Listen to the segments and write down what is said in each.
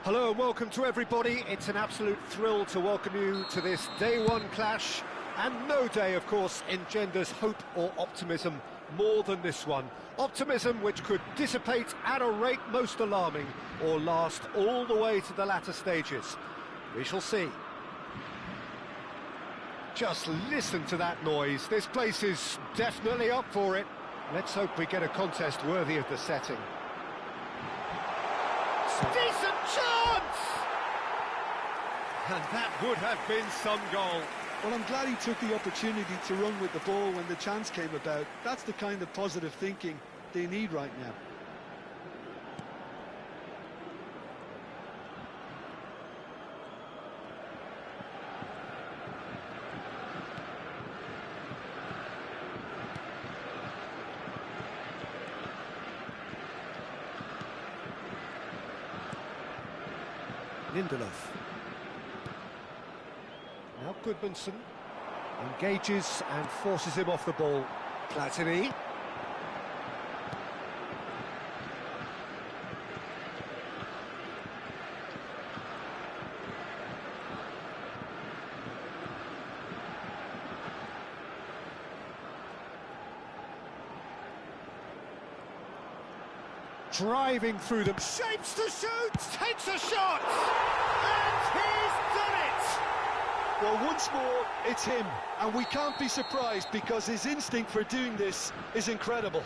Hello and welcome to everybody. It's an absolute thrill to welcome you to this day one clash, and no day, of course, engenders hope or optimism more than this one. Optimism which could dissipate at a rate most alarming or last all the way to the latter stages. We shall see. Just listen to that noise. This place is definitely up for it. Let's hope we get a contest worthy of the setting. Decent chance! And that would have been some goal. Well, I'm glad he took the opportunity to run with the ball when the chance came about. That's the kind of positive thinking they need right now. Lindelof. Now Goodmanson engages and forces him off the ball. Platini. Driving through them, shapes to shoot, takes a shot, and he's done it! Well, once more, it's him, and we can't be surprised because his instinct for doing this is incredible.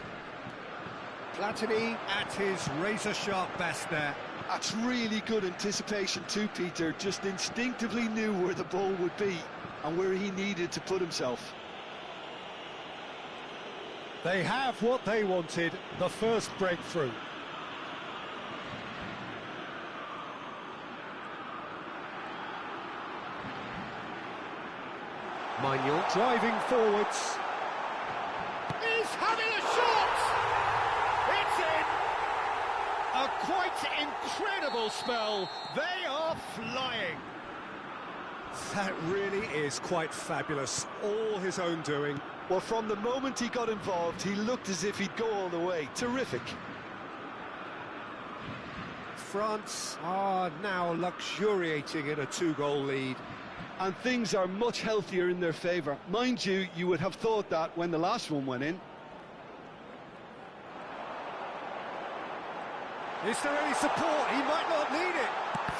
Platini at his razor-sharp best there. That's really good anticipation too, Peter. Just instinctively knew where the ball would be and where he needed to put himself. They have what they wanted, the first breakthrough. Manuel driving forwards. He's having a shot! It's in! A quite incredible spell. They are flying. That really is quite fabulous. All his own doing. Well, from the moment he got involved, he looked as if he'd go all the way. Terrific. France are now luxuriating in a two-goal lead. And things are much healthier in their favour. Mind you, you would have thought that when the last one went in. Is there any support? He might not need it.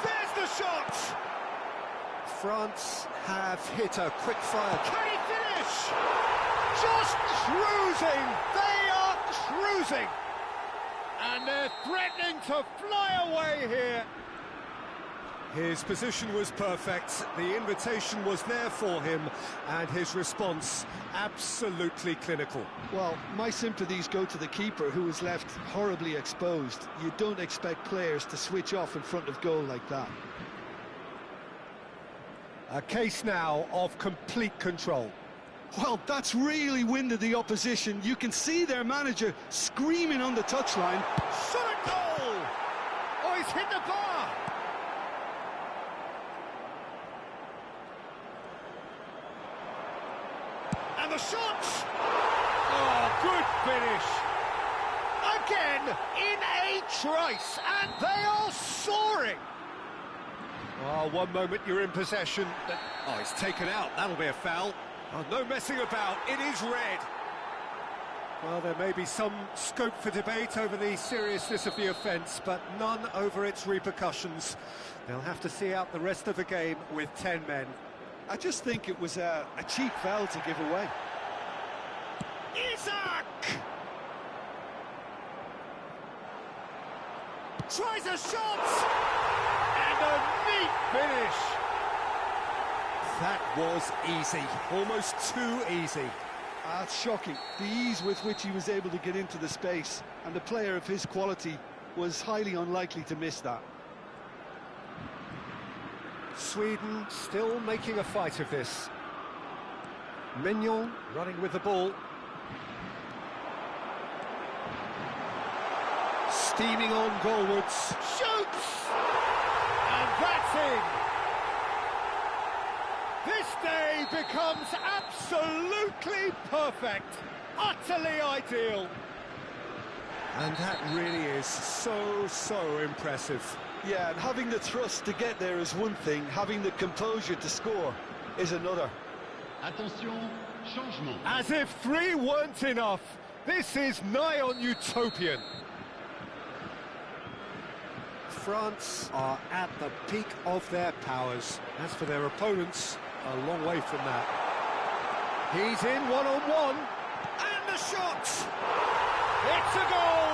There's the shot! France have hit a quick-fire. Can he finish? Just cruising! They are cruising! And they're threatening to fly away here. His position was perfect, the invitation was there for him, and his response absolutely clinical. Well, my sympathies go to the keeper, who was left horribly exposed. You don't expect players to switch off in front of goal like that. A case now of complete control. Well, that's really winded the opposition. You can see their manager screaming on the touchline. Shot at goal! Oh, he's hit the bar! And the shot! Oh, good finish! Again, in a trice, and they are soaring! Oh, one moment you're in possession. Oh, he's taken out. That'll be a foul. Oh, no messing about. It is red. Well, there may be some scope for debate over the seriousness of the offence, but none over its repercussions. They'll have to see out the rest of the game with 10 men. I just think it was a cheap foul to give away. Isaac! Tries a shot! And a neat finish! That was easy, almost too easy. That's shocking. The ease with which he was able to get into the space, and a player of his quality was highly unlikely to miss that. Sweden still making a fight of this. Mignon running with the ball. Steaming on goalwards. Shoots! And that's in! This day becomes absolutely perfect. Utterly ideal. And that really is so impressive. Yeah, and having the thrust to get there is one thing, having the composure to score is another. Attention, changement. As if 3 weren't enough, this is nigh on utopian. France are at the peak of their powers. As for their opponents, a long way from that. He's in one-on-one, and the shot! It's a goal!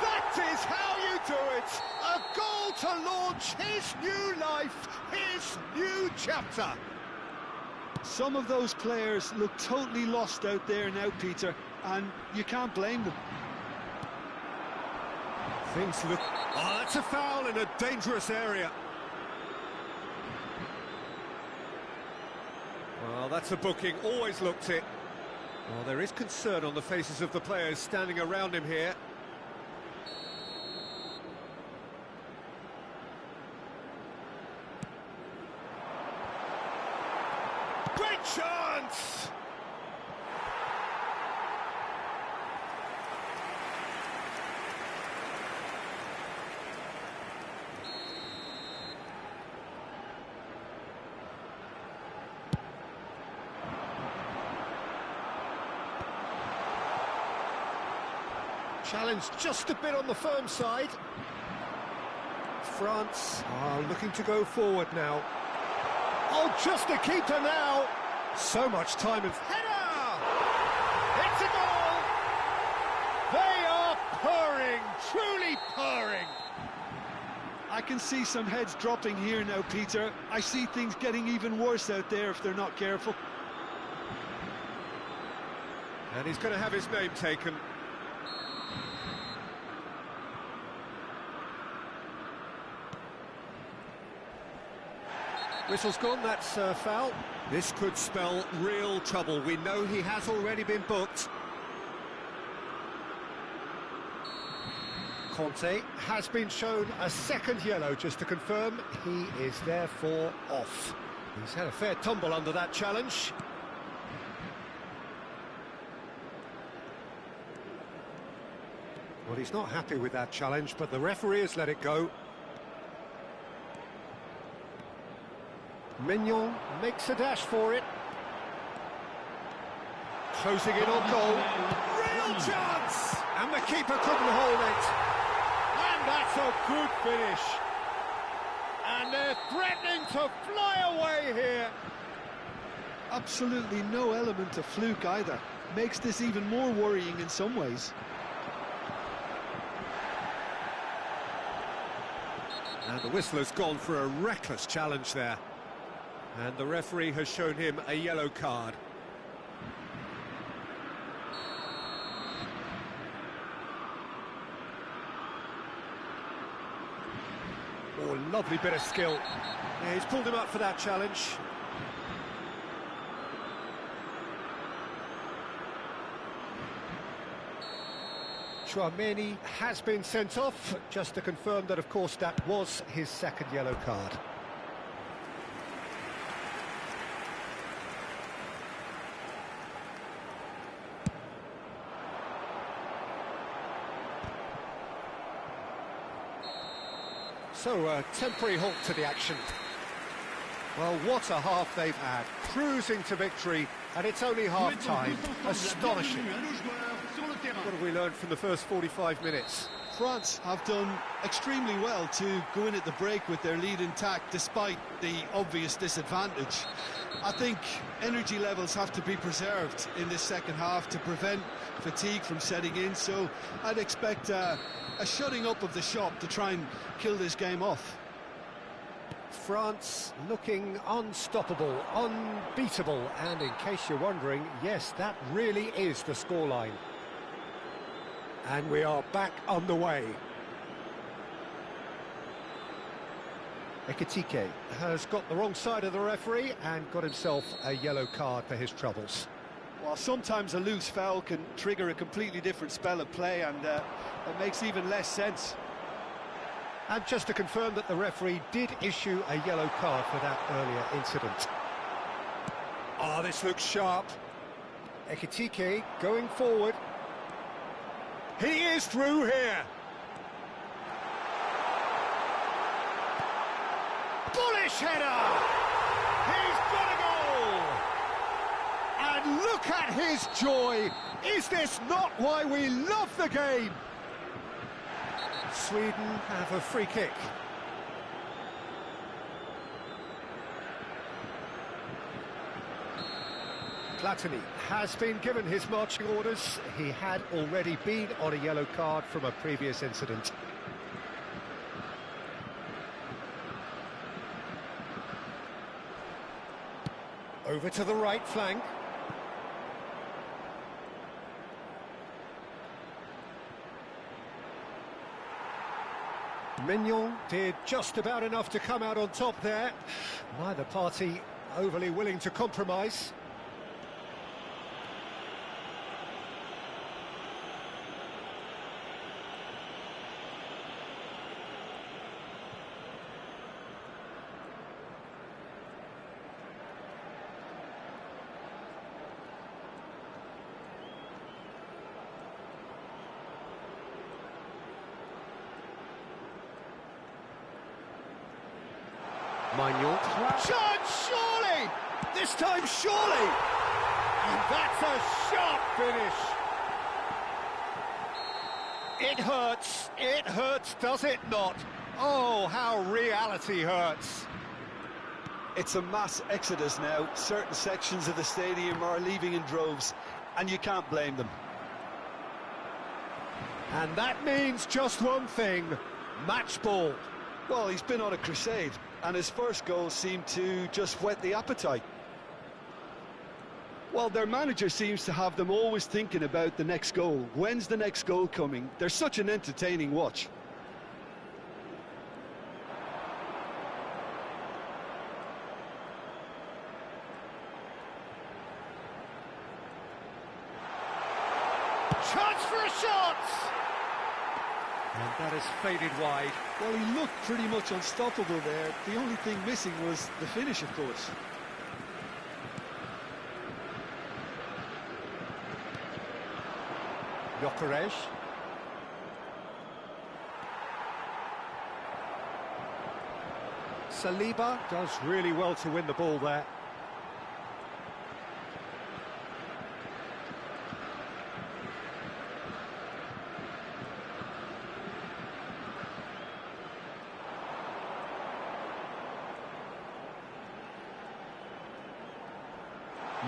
That is how you do it! A goal to launch his new life, his new chapter. Some of those players look totally lost out there now, Peter, and you can't blame them. Things look... Oh, that's a foul in a dangerous area. Well, that's a booking, always looked it. Well, there is concern on the faces of the players standing around him here. Great chance! Challenge just a bit on the firm side. France are looking to go forward now. Oh, just a keeper now. So much time and header! It's a goal! They are purring, truly purring. I can see some heads dropping here now, Peter. I see things getting even worse out there if they're not careful. And he's going to have his name taken. Whistle's gone, that's foul. This could spell real trouble. We know he has already been booked. Conte has been shown a second yellow, just to confirm he is therefore off. He's had a fair tumble under that challenge. Well, he's not happy with that challenge, but the referee has let it go. Mignon makes a dash for it. Closing in on goal. Real chance! And the keeper couldn't hold it. And that's a good finish. And they're threatening to fly away here. Absolutely no element of fluke either. Makes this even more worrying in some ways. And the whistler's gone for a reckless challenge there. And the referee has shown him a yellow card. Oh, lovely bit of skill. Yeah, he's pulled him up for that challenge. Chouameni has been sent off, just to confirm that, of course, that was his second yellow card. So, a temporary halt to the action. Well, what a half they've had. Cruising to victory, and it's only half-time. Astonishing. What have we learned from the first 45 minutes? France have done extremely well to go in at the break with their lead intact, despite the obvious disadvantage. I think energy levels have to be preserved in this second half to prevent fatigue from setting in, so I'd expect a shutting up of the shop to try and kill this game off. France looking unstoppable, unbeatable, and in case you're wondering, yes, that really is the scoreline. And we are back underway. Ekitike has got the wrong side of the referee and got himself a yellow card for his troubles. Well, sometimes a loose foul can trigger a completely different spell of play, and it makes even less sense. And just to confirm that the referee did issue a yellow card for that earlier incident. Oh, this looks sharp. Ekitike going forward. He is through here. Bullish header! He's got a goal! And look at his joy! Is this not why we love the game? Sweden have a free kick. Platini has been given his marching orders. He had already been on a yellow card from a previous incident. Over to the right flank. Mignon did just about enough to come out on top there. Neither party overly willing to compromise. Mignon. Shot, surely! This time, surely! And that's a sharp finish. It hurts, does it not? Oh, how reality hurts. It's a mass exodus now. Certain sections of the stadium are leaving in droves, and you can't blame them. And that means just one thing, match ball. Well, he's been on a crusade, and his first goal seemed to just whet the appetite. Well, their manager seems to have them always thinking about the next goal. When's the next goal coming? They're such an entertaining watch. Chance for a shot! And that is faded wide. Well, he looked pretty much unstoppable there. The only thing missing was the finish, of course. Gyökeres. Saliba does really well to win the ball there.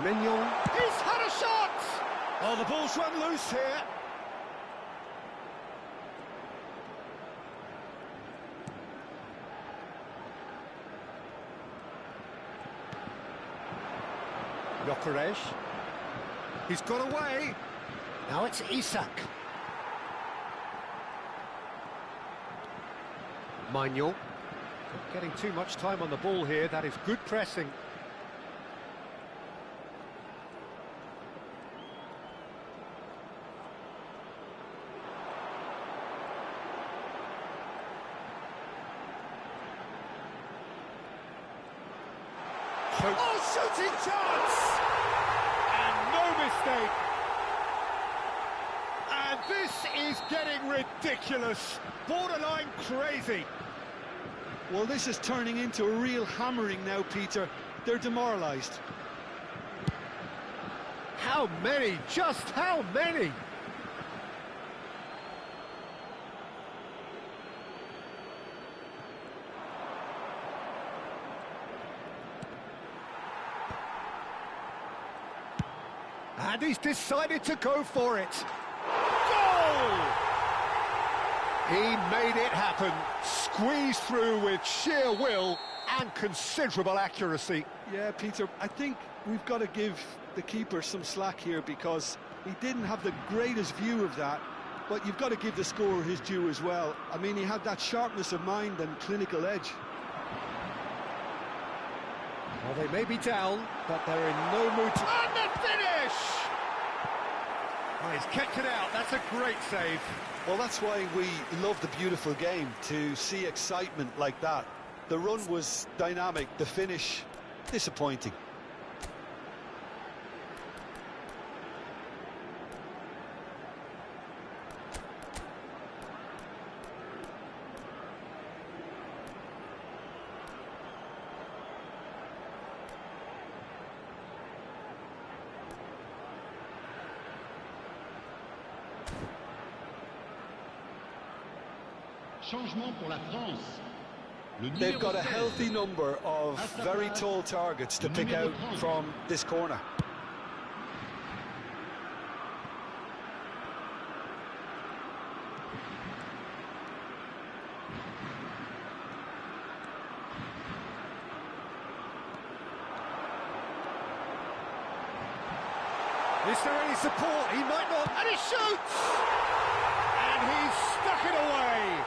Mignon. He's had a shot! Oh, the ball's run loose here. Gyökeres. He's got away. Now it's Isak. Mignon. Not getting too much time on the ball here. That is good pressing. Oh, shooting chance! And no mistake. And this is getting ridiculous, borderline crazy. Well, this is turning into a real hammering now, Peter. They're demoralised. How many? Just how many? And he's decided to go for it. Goal! He made it happen, squeezed through with sheer will and considerable accuracy. Yeah, Peter, I think we've got to give the keeper some slack here because he didn't have the greatest view of that, but you've got to give the scorer his due as well. I mean, he had that sharpness of mind and clinical edge. Well, they may be down, but they're in no mood to... And the finish! Oh, he's kept it out, that's a great save. Well, that's why we love the beautiful game, to see excitement like that. The run was dynamic, the finish disappointing. Changement pour la France. They've got a healthy number of very tall targets to pick out from this corner. Is there any support? He might not, and he shoots! And he's stuck it away.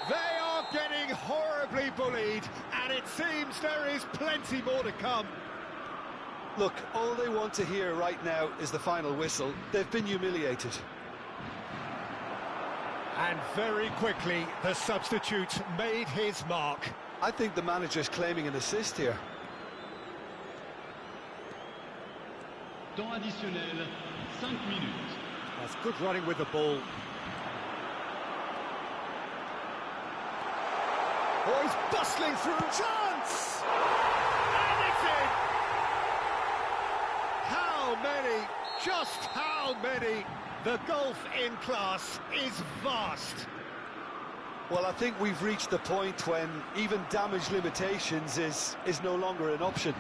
They are getting horribly bullied, and it seems there is plenty more to come. Look, all they want to hear right now is the final whistle. They've been humiliated. And very quickly, the substitute made his mark. I think the manager's claiming an assist here. Temps additionnel, 5 minutes. That's good running with the ball. Oh, he's bustling through. Chance! And it's in! How many? Just how many? The gulf in class is vast. Well, I think we've reached the point when even damage limitations is no longer an option.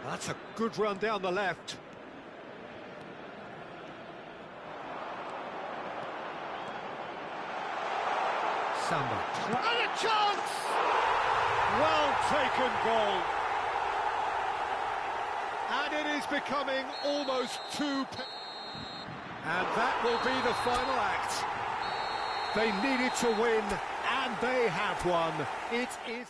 That's a good run down the left. Samba. And a chance! Well taken goal. And it is becoming almost too... And that will be the final act. They needed to win, and they have won. It is...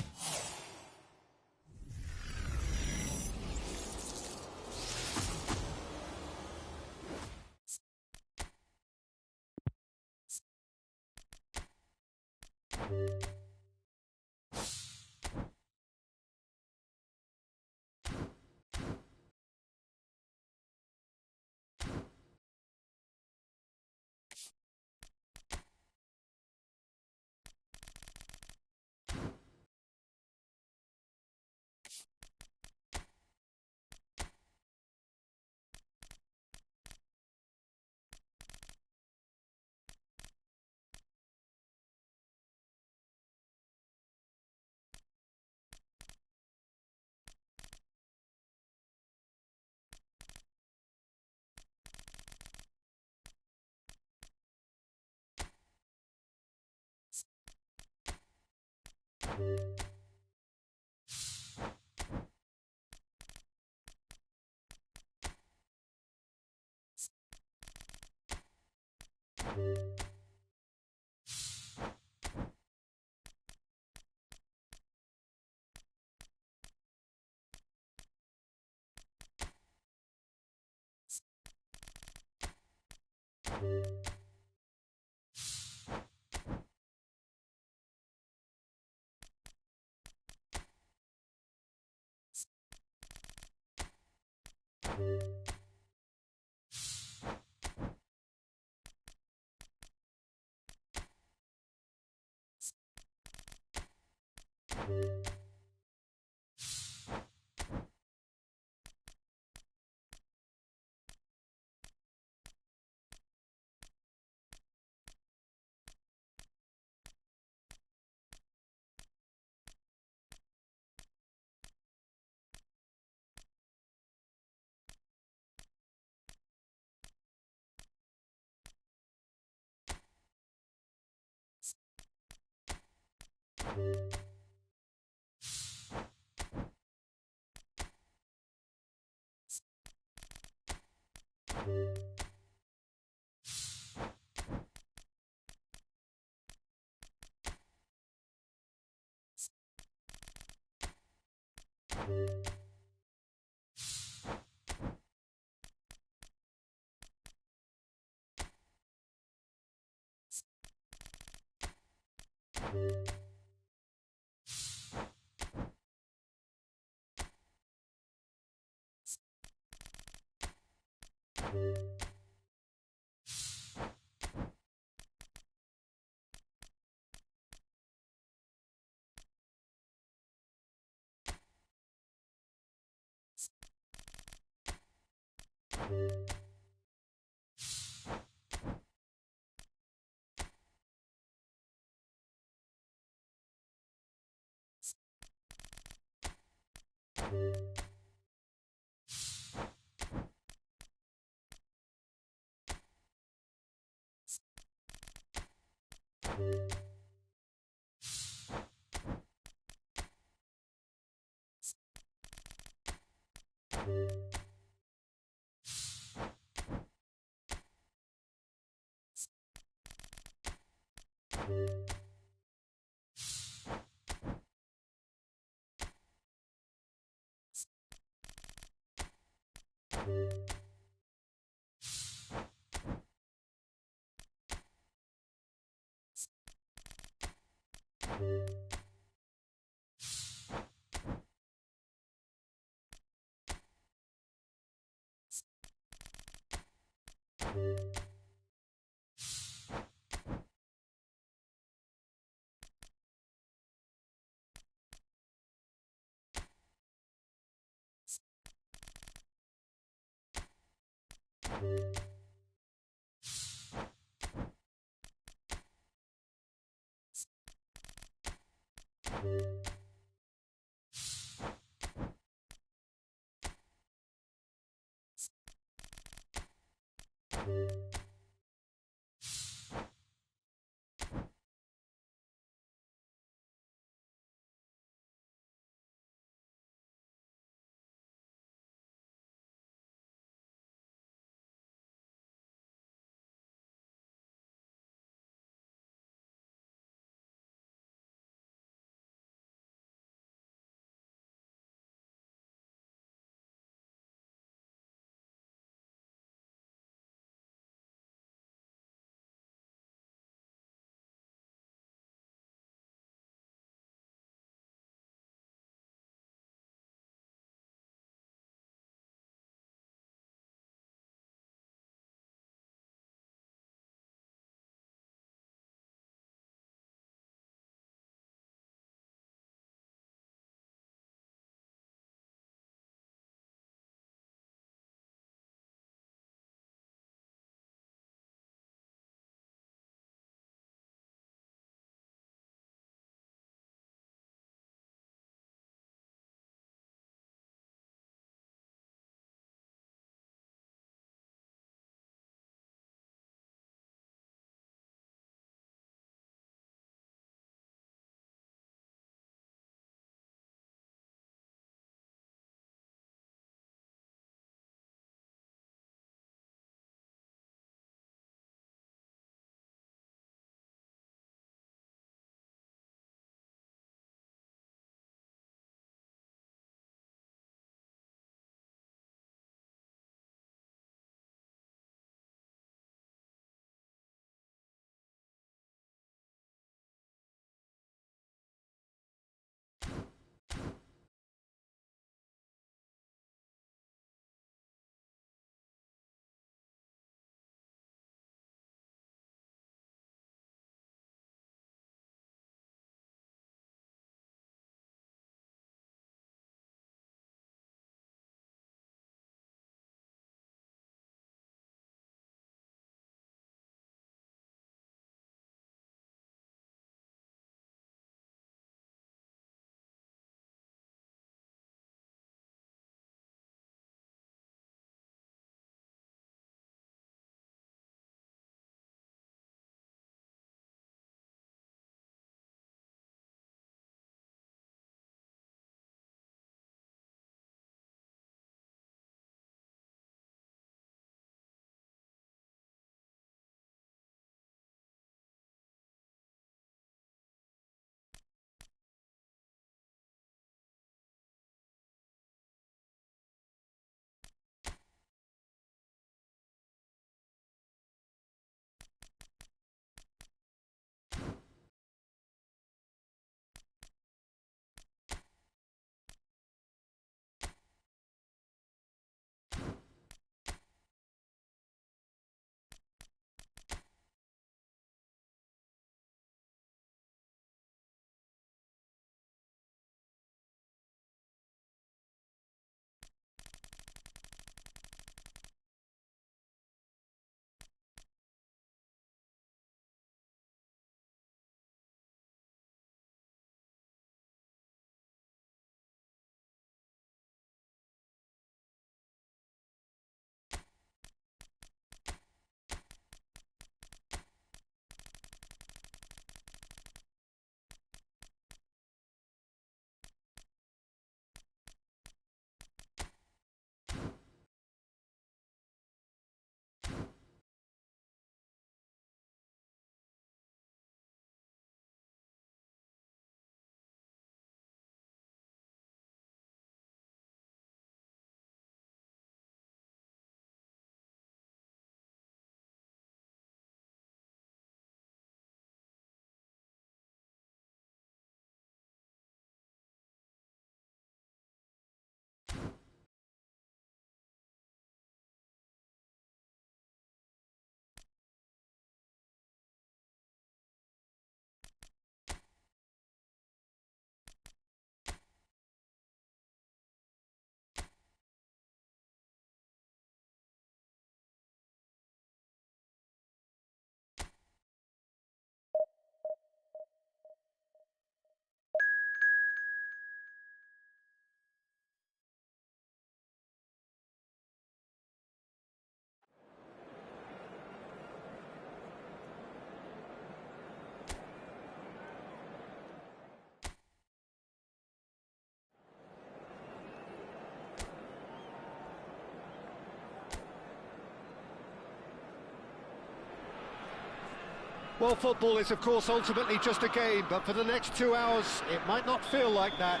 Well, football is, of course, ultimately just a game, but for the next 2 hours, it might not feel like that.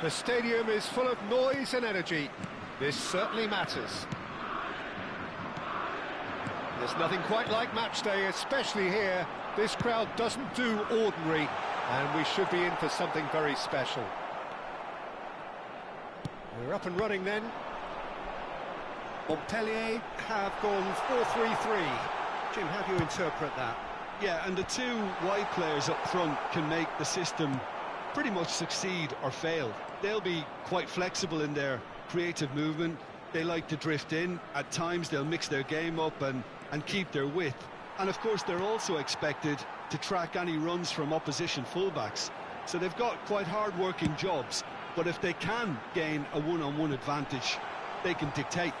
The stadium is full of noise and energy. This certainly matters. There's nothing quite like match day, especially here. This crowd doesn't do ordinary, and we should be in for something very special. We're up and running then. Montpellier have gone 4-3-3. Jim, how do you interpret that? Yeah, and the two wide players up front can make the system pretty much succeed or fail. They'll be quite flexible in their creative movement. They like to drift in. At times they'll mix their game up and keep their width. And of course they're also expected to track any runs from opposition fullbacks. So they've got quite hard-working jobs, but if they can gain a one-on-one advantage, they can dictate.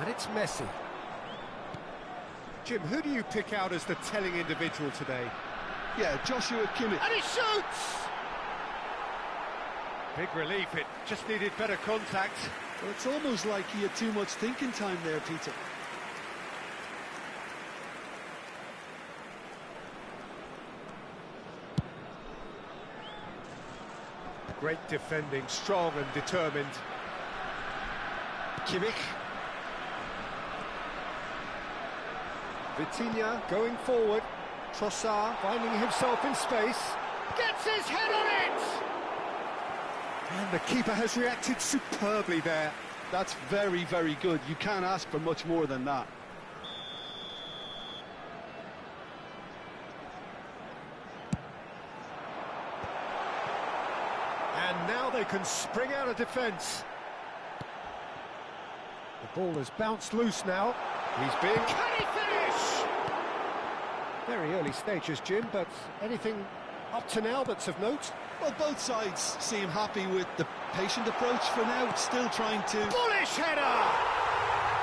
And it's Messi. Jim, who do you pick out as the telling individual today? Yeah, Joshua Kimmich. And he shoots! Big relief, it just needed better contact. Well, it's almost like he had too much thinking time there, Peter. Great defending, strong and determined. Kimmich. Vitinha going forward. Trossard finding himself in space. Gets his head on it! And the keeper has reacted superbly there. That's very, very good. You can't ask for much more than that. And now they can spring out of defence. The ball has bounced loose now. He's being... Can he finish? Very early stages, Jim, but anything up to now that's of note? Well, both sides seem happy with the patient approach for now, still trying to... Bullish header!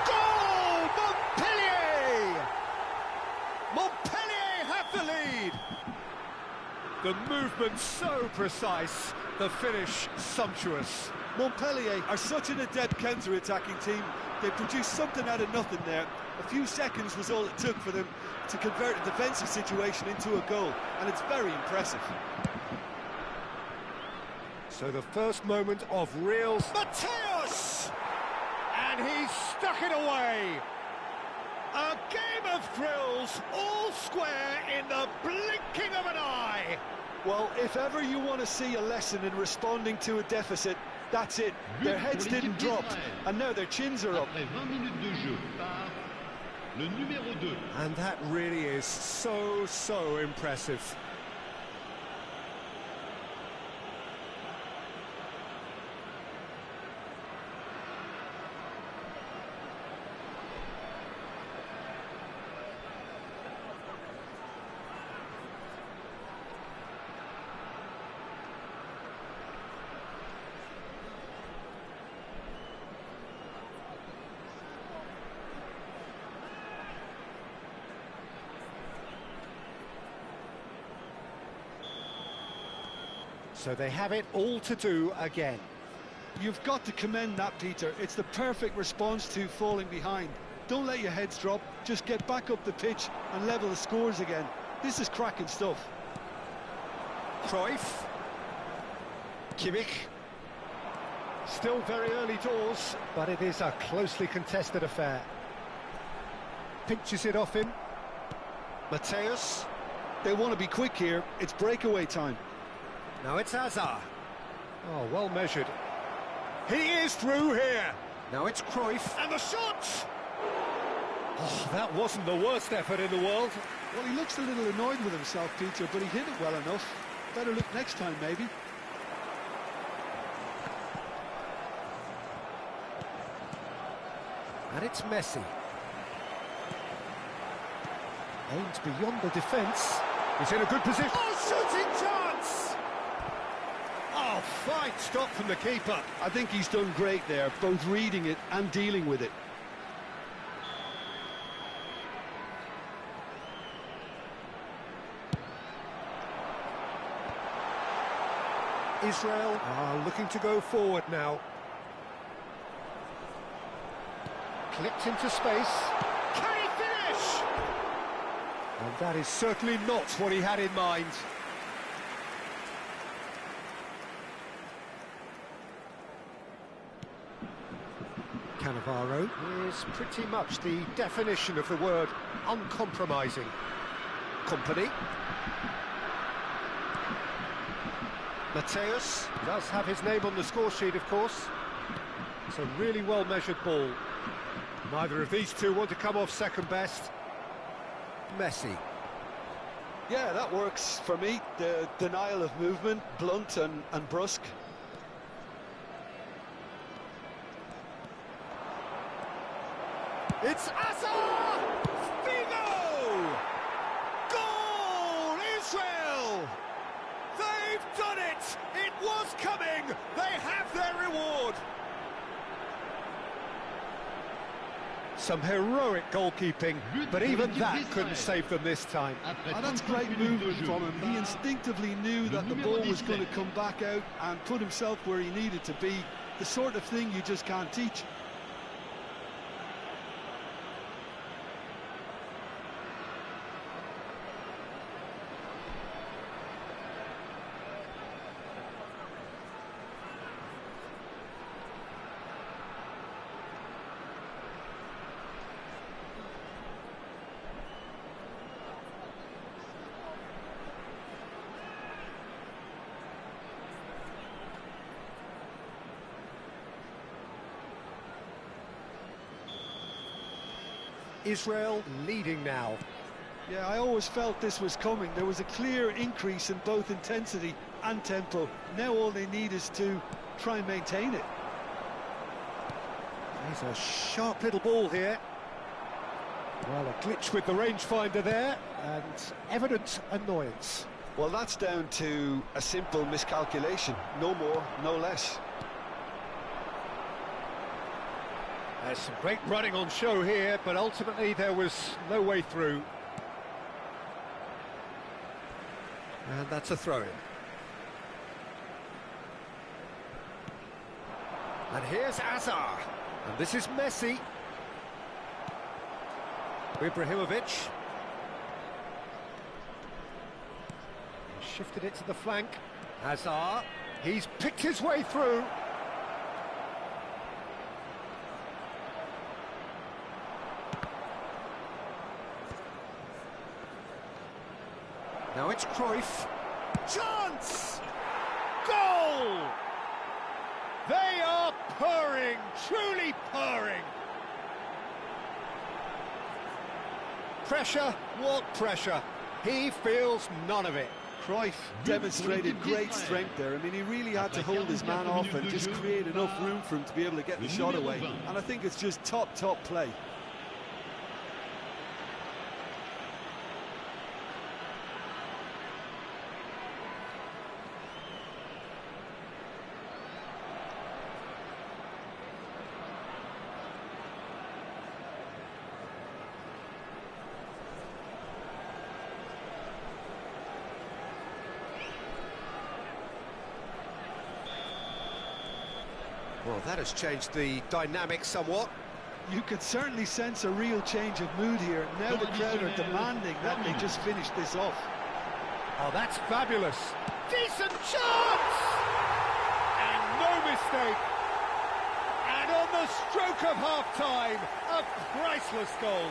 Goal! Montpellier! Montpellier have the lead! The movement so precise, the finish sumptuous. Montpellier are such an adept counter-attacking team. They produced something out of nothing there. A few seconds was all it took for them to convert a defensive situation into a goal, and it's very impressive. So the first moment of real... Mateus! And he's stuck it away! A game of thrills, all square in the blinking of an eye! Well, if ever you want to see a lesson in responding to a deficit, that's it. Their heads didn't drop, and now their chins are up. And that really is so impressive. So they have it all to do again. You've got to commend that, Peter. It's the perfect response to falling behind. Don't let your heads drop, just get back up the pitch and level the scores again. This is cracking stuff. Cruyff. Kimmich. Still very early doors, but it is a closely contested affair. Pinches it off him. Mateus. They want to be quick here. It's breakaway time. Now it's Hazard. Oh, well measured. He is through here. Now it's Cruyff. And the shot! Oh, that wasn't the worst effort in the world. Well, he looks a little annoyed with himself, Peter, but he hit it well enough. Better look next time, maybe. And it's Messi. Aims beyond the defence. He's in a good position. Oh, shooting chance! Oh, fine stop from the keeper. I think he's done great there, both reading it and dealing with it. Israel are looking to go forward now. Clipped into space. Can he finish? And that is certainly not what he had in mind. Cannavaro is pretty much the definition of the word uncompromising. Company. Mateus does have his name on the score sheet, of course. It's a really well-measured ball. Neither of these two want to come off second best. Messi. Yeah, that works for me. The denial of movement, blunt and brusque. It's Azar! Figo! Goal! Israel! They've done it! It was coming! They have their reward! Some heroic goalkeeping, but even that couldn't save them this time. And that's great movement from him. He instinctively knew that the ball was going to come back out and put himself where he needed to be. The sort of thing you just can't teach. Israel leading now. Yeah, I always felt this was coming. There was a clear increase in both intensity and tempo. Now all they need is to try and maintain it. There's a sharp little ball here. Well, a glitch with the rangefinder there, and evident annoyance. Well, that's down to a simple miscalculation. No more, no less. There's some great running on show here, but ultimately there was no way through. And that's a throw-in. And here's Azar. And this is Messi. Ibrahimovic. He shifted it to the flank. Azar. He's picked his way through. Now it's Cruyff. Chance! Goal! They are purring, truly purring. Pressure, what pressure? He feels none of it. Cruyff demonstrated great strength there. I mean, he really had to hold his man off and just create enough room for him to be able to get the shot away. And I think it's just top play. Well, that has changed the dynamic somewhat. You could certainly sense a real change of mood here. Now the crowd are demanding that they just finish this off. Oh, that's fabulous. Decent chance! And no mistake. And on the stroke of half-time, a priceless goal.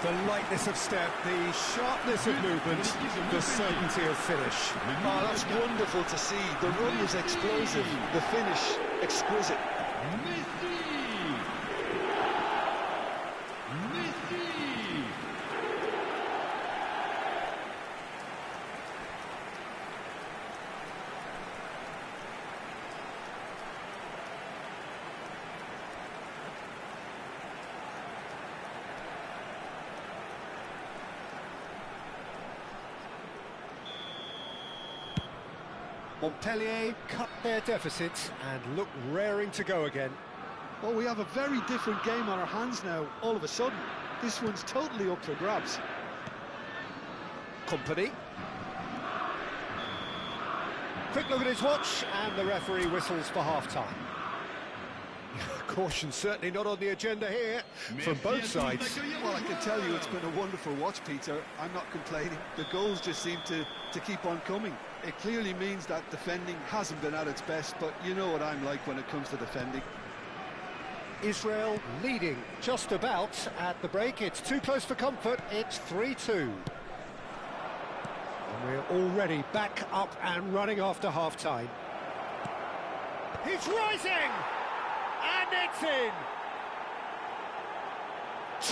The lightness of step, the sharpness of movement, the certainty of finish. Oh, that's wonderful to see. The run was explosive, the finish exquisite. Montpellier cut their deficit and look raring to go again. Well, we have a very different game on our hands now, all of a sudden. This one's totally up for grabs. Company. Quick look at his watch, and the referee whistles for half-time. Caution certainly not on the agenda here from both sides. Well, I can tell you it's been a wonderful watch, Peter. I'm not complaining. The goals just seem to keep on coming. It clearly means that defending hasn't been at its best, but you know what I'm like when it comes to defending. Israel leading just about at the break. It's too close for comfort. It's 3-2. And we're already back up and running after half-time. He's rising! And it's in!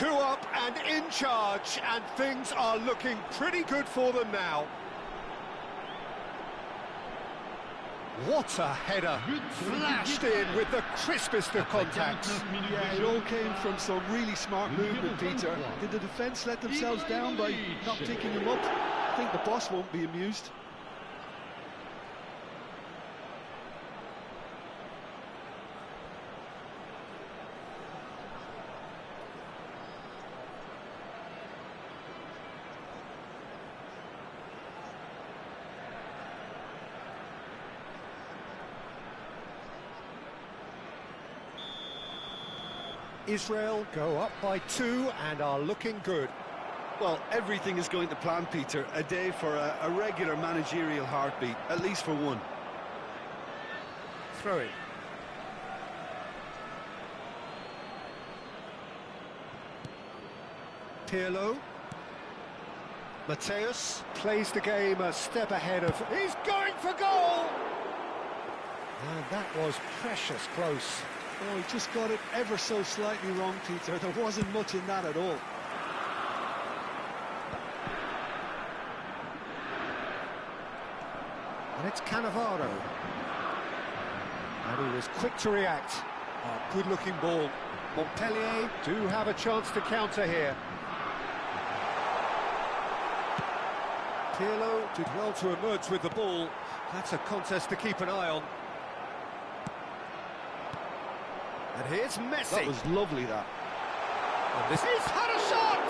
2 up and in charge, and things are looking pretty good for them now. What a header! Flashed in with the crispest of contacts. Yeah, it all came from some really smart movement, Peter. Did the defence let themselves down by not picking him up? I think the boss won't be amused. Israel go up by 2 and are looking good. Well, everything is going to plan, Peter. A day for a regular managerial heartbeat, at least for one. Throw-in. Pirlo. Mateus plays the game a step ahead of... He's going for goal! And that was precious close. Oh, he just got it ever so slightly wrong, Peter. There wasn't much in that at all. And it's Cannavaro. And he was quick to react. A good-looking ball. Montpellier do have a chance to counter here. Pirlo did well to emerge with the ball. That's a contest to keep an eye on. And here's Messi. That was lovely, that. And this is had a shot!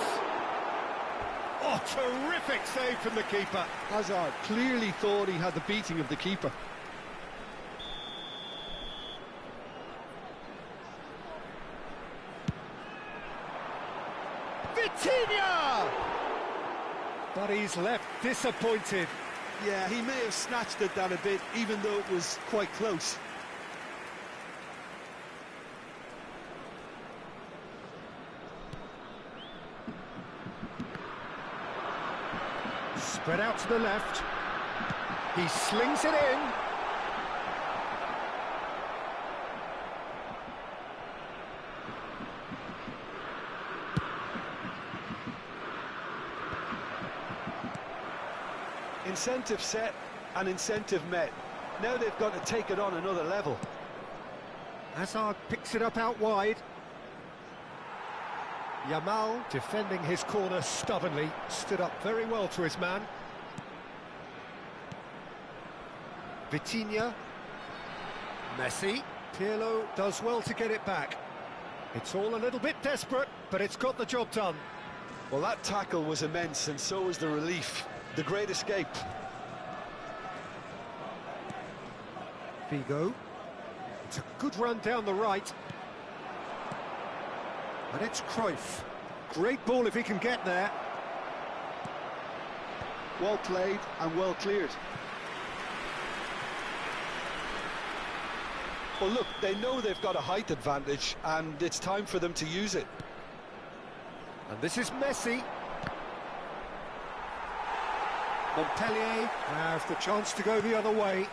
Oh, terrific save from the keeper. Hazard clearly thought he had the beating of the keeper. Vitinha! But he's left disappointed. Yeah, he may have snatched at that a bit, even though it was quite close. Spread out to the left. He slings it in. Incentive set and incentive met. Now they've got to take it on another level. Hazard picks it up out wide. Yamal defending his corner stubbornly, stood up very well to his man. Vitinha. Messi. Pirlo does well to get it back. It's all a little bit desperate, but it's got the job done. Well, that tackle was immense, and so was the relief. The great escape. Figo. It's a good run down the right. And it's Cruyff. Great ball if he can get there. Well played and well cleared. Well, look, they know they've got a height advantage, and it's time for them to use it. And this is Messi. Montpellier have the chance to go the other way.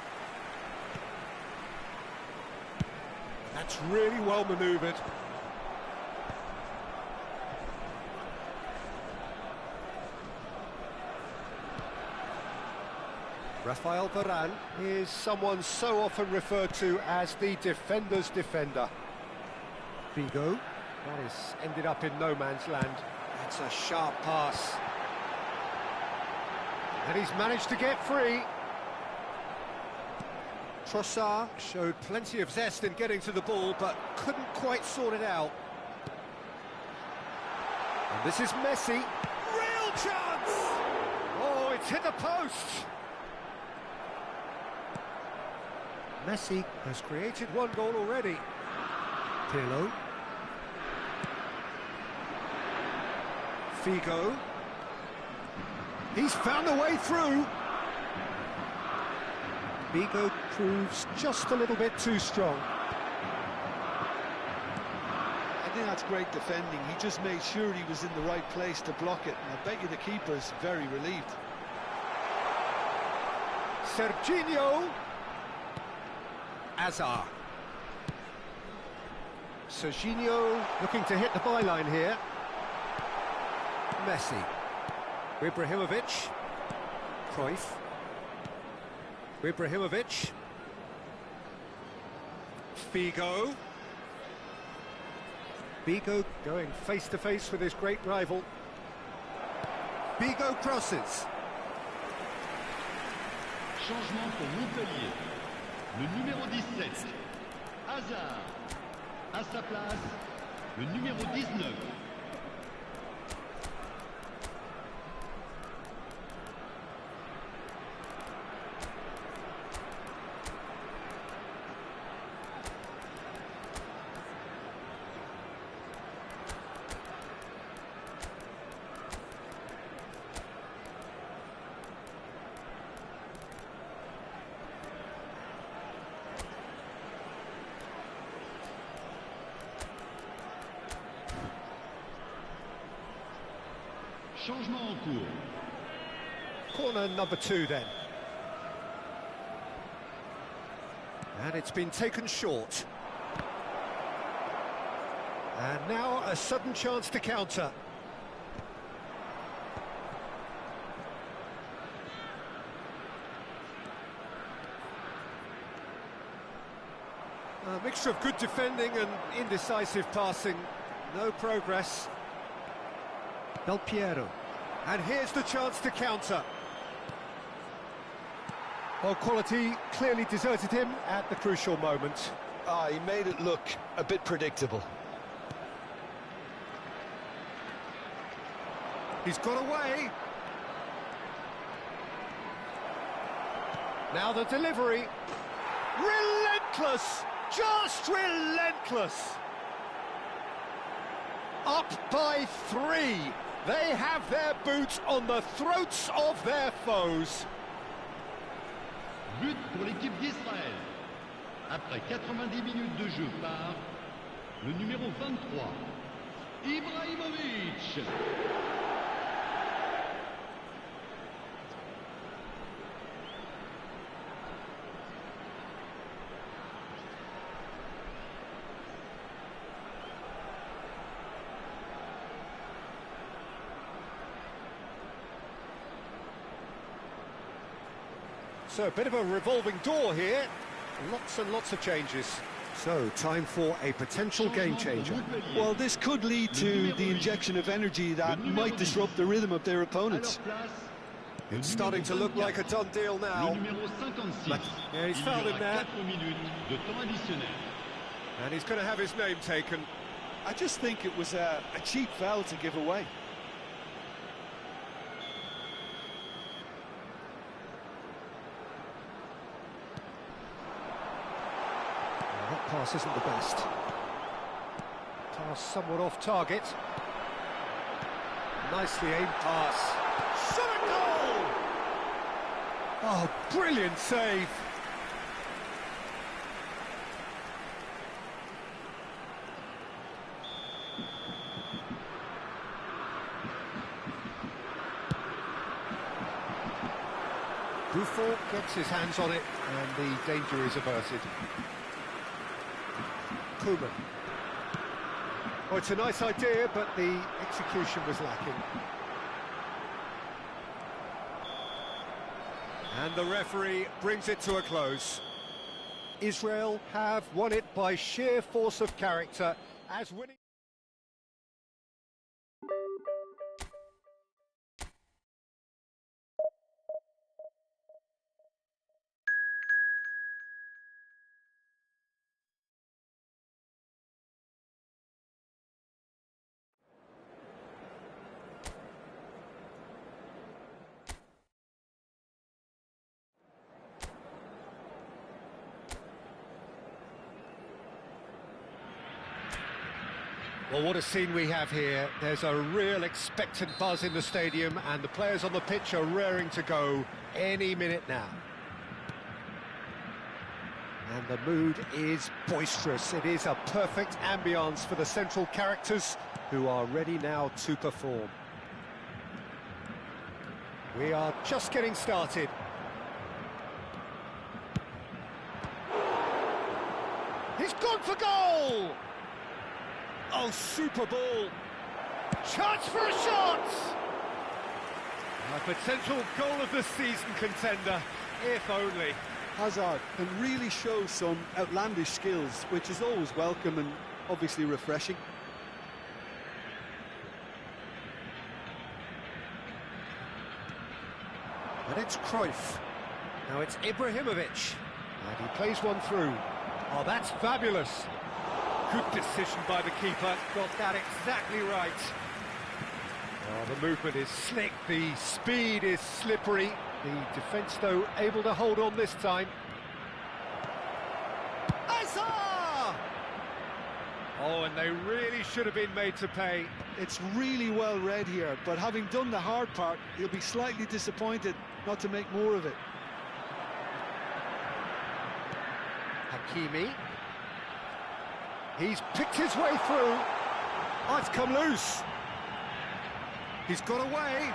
That's really well manoeuvred. Rafael Varane is someone so often referred to as the defender's defender. Figo, that has ended up in no man's land. That's a sharp pass. And he's managed to get free. Trossard showed plenty of zest in getting to the ball, but couldn't quite sort it out. And this is Messi. Real chance! Oh, it's hit the post! Messi has created one goal already. Pirlo. Figo. He's found a way through. Figo proves just a little bit too strong. I think that's great defending. He just made sure he was in the right place to block it, and I bet you the keeper's very relieved. Serginho. Azar. Serginho looking to hit the byline here. Messi. Ibrahimovic. Cruyff. Ibrahimovic. Figo. Figo going face to face with his great rival. Figo crosses. Changement pour Montpellier. Le numéro 17, Hazard. À sa place, le numéro 19. Changement en cours. Corner number 2 then. And it's been taken short. And now a sudden chance to counter. A mixture of good defending and indecisive passing. No progress. Del Piero. And here's the chance to counter. Well, quality clearly deserted him at the crucial moment. He made it look a bit predictable. He's got away. Now the delivery. Relentless! Just relentless! Up by 3. They have their boots on the throats of their foes. But pour l'équipe d'Israël. Après 90 minutes de jeu par le numéro 23, Ibrahimovic. So a bit of a revolving door here. Lots and lots of changes. So time for a potential game changer. Well, this could lead to the injection of energy that might disrupt the rhythm of their opponents. It's starting to look like a done deal now. Yeah, he's fouled him there. And he's going to have his name taken. I just think it was a cheap foul to give away. That pass isn't the best. Pass somewhat off target. Nicely aimed pass. Shot a goal! Oh, brilliant save. Buffon gets his hands on it and the danger is averted. Koeman. Oh, it's a nice idea, but the execution was lacking. And the referee brings it to a close. Israel have won it by sheer force of character, as winning... Well, what a scene we have here. There's a real expectant buzz in the stadium, and the players on the pitch are raring to go any minute now. And the mood is boisterous. It is a perfect ambience for the central characters who are ready now to perform. We are just getting started. He's gone for goal! Oh, super ball! Chance for a shot! A potential goal of the season contender, if only. Hazard can really show some outlandish skills, which is always welcome and obviously refreshing. And it's Cruyff. Now it's Ibrahimovic. And he plays one through. Oh, that's fabulous. Good decision by the keeper. Got that exactly right. Oh, the movement is slick. The speed is slippery. The defence, though, able to hold on this time. Hazard! Oh, and they really should have been made to pay. It's really well read here, but having done the hard part, he'll be slightly disappointed not to make more of it. Hakimi. He's picked his way through. Oh, it's come loose. He's got away.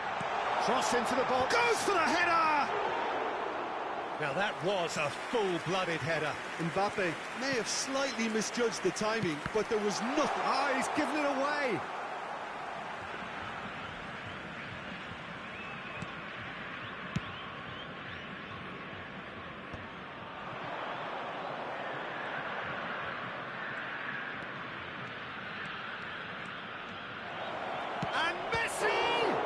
Cross into the box. Goes for the header! Now that was a full-blooded header. Mbappe may have slightly misjudged the timing, but there was nothing. Ah, he's given it away. And Messi!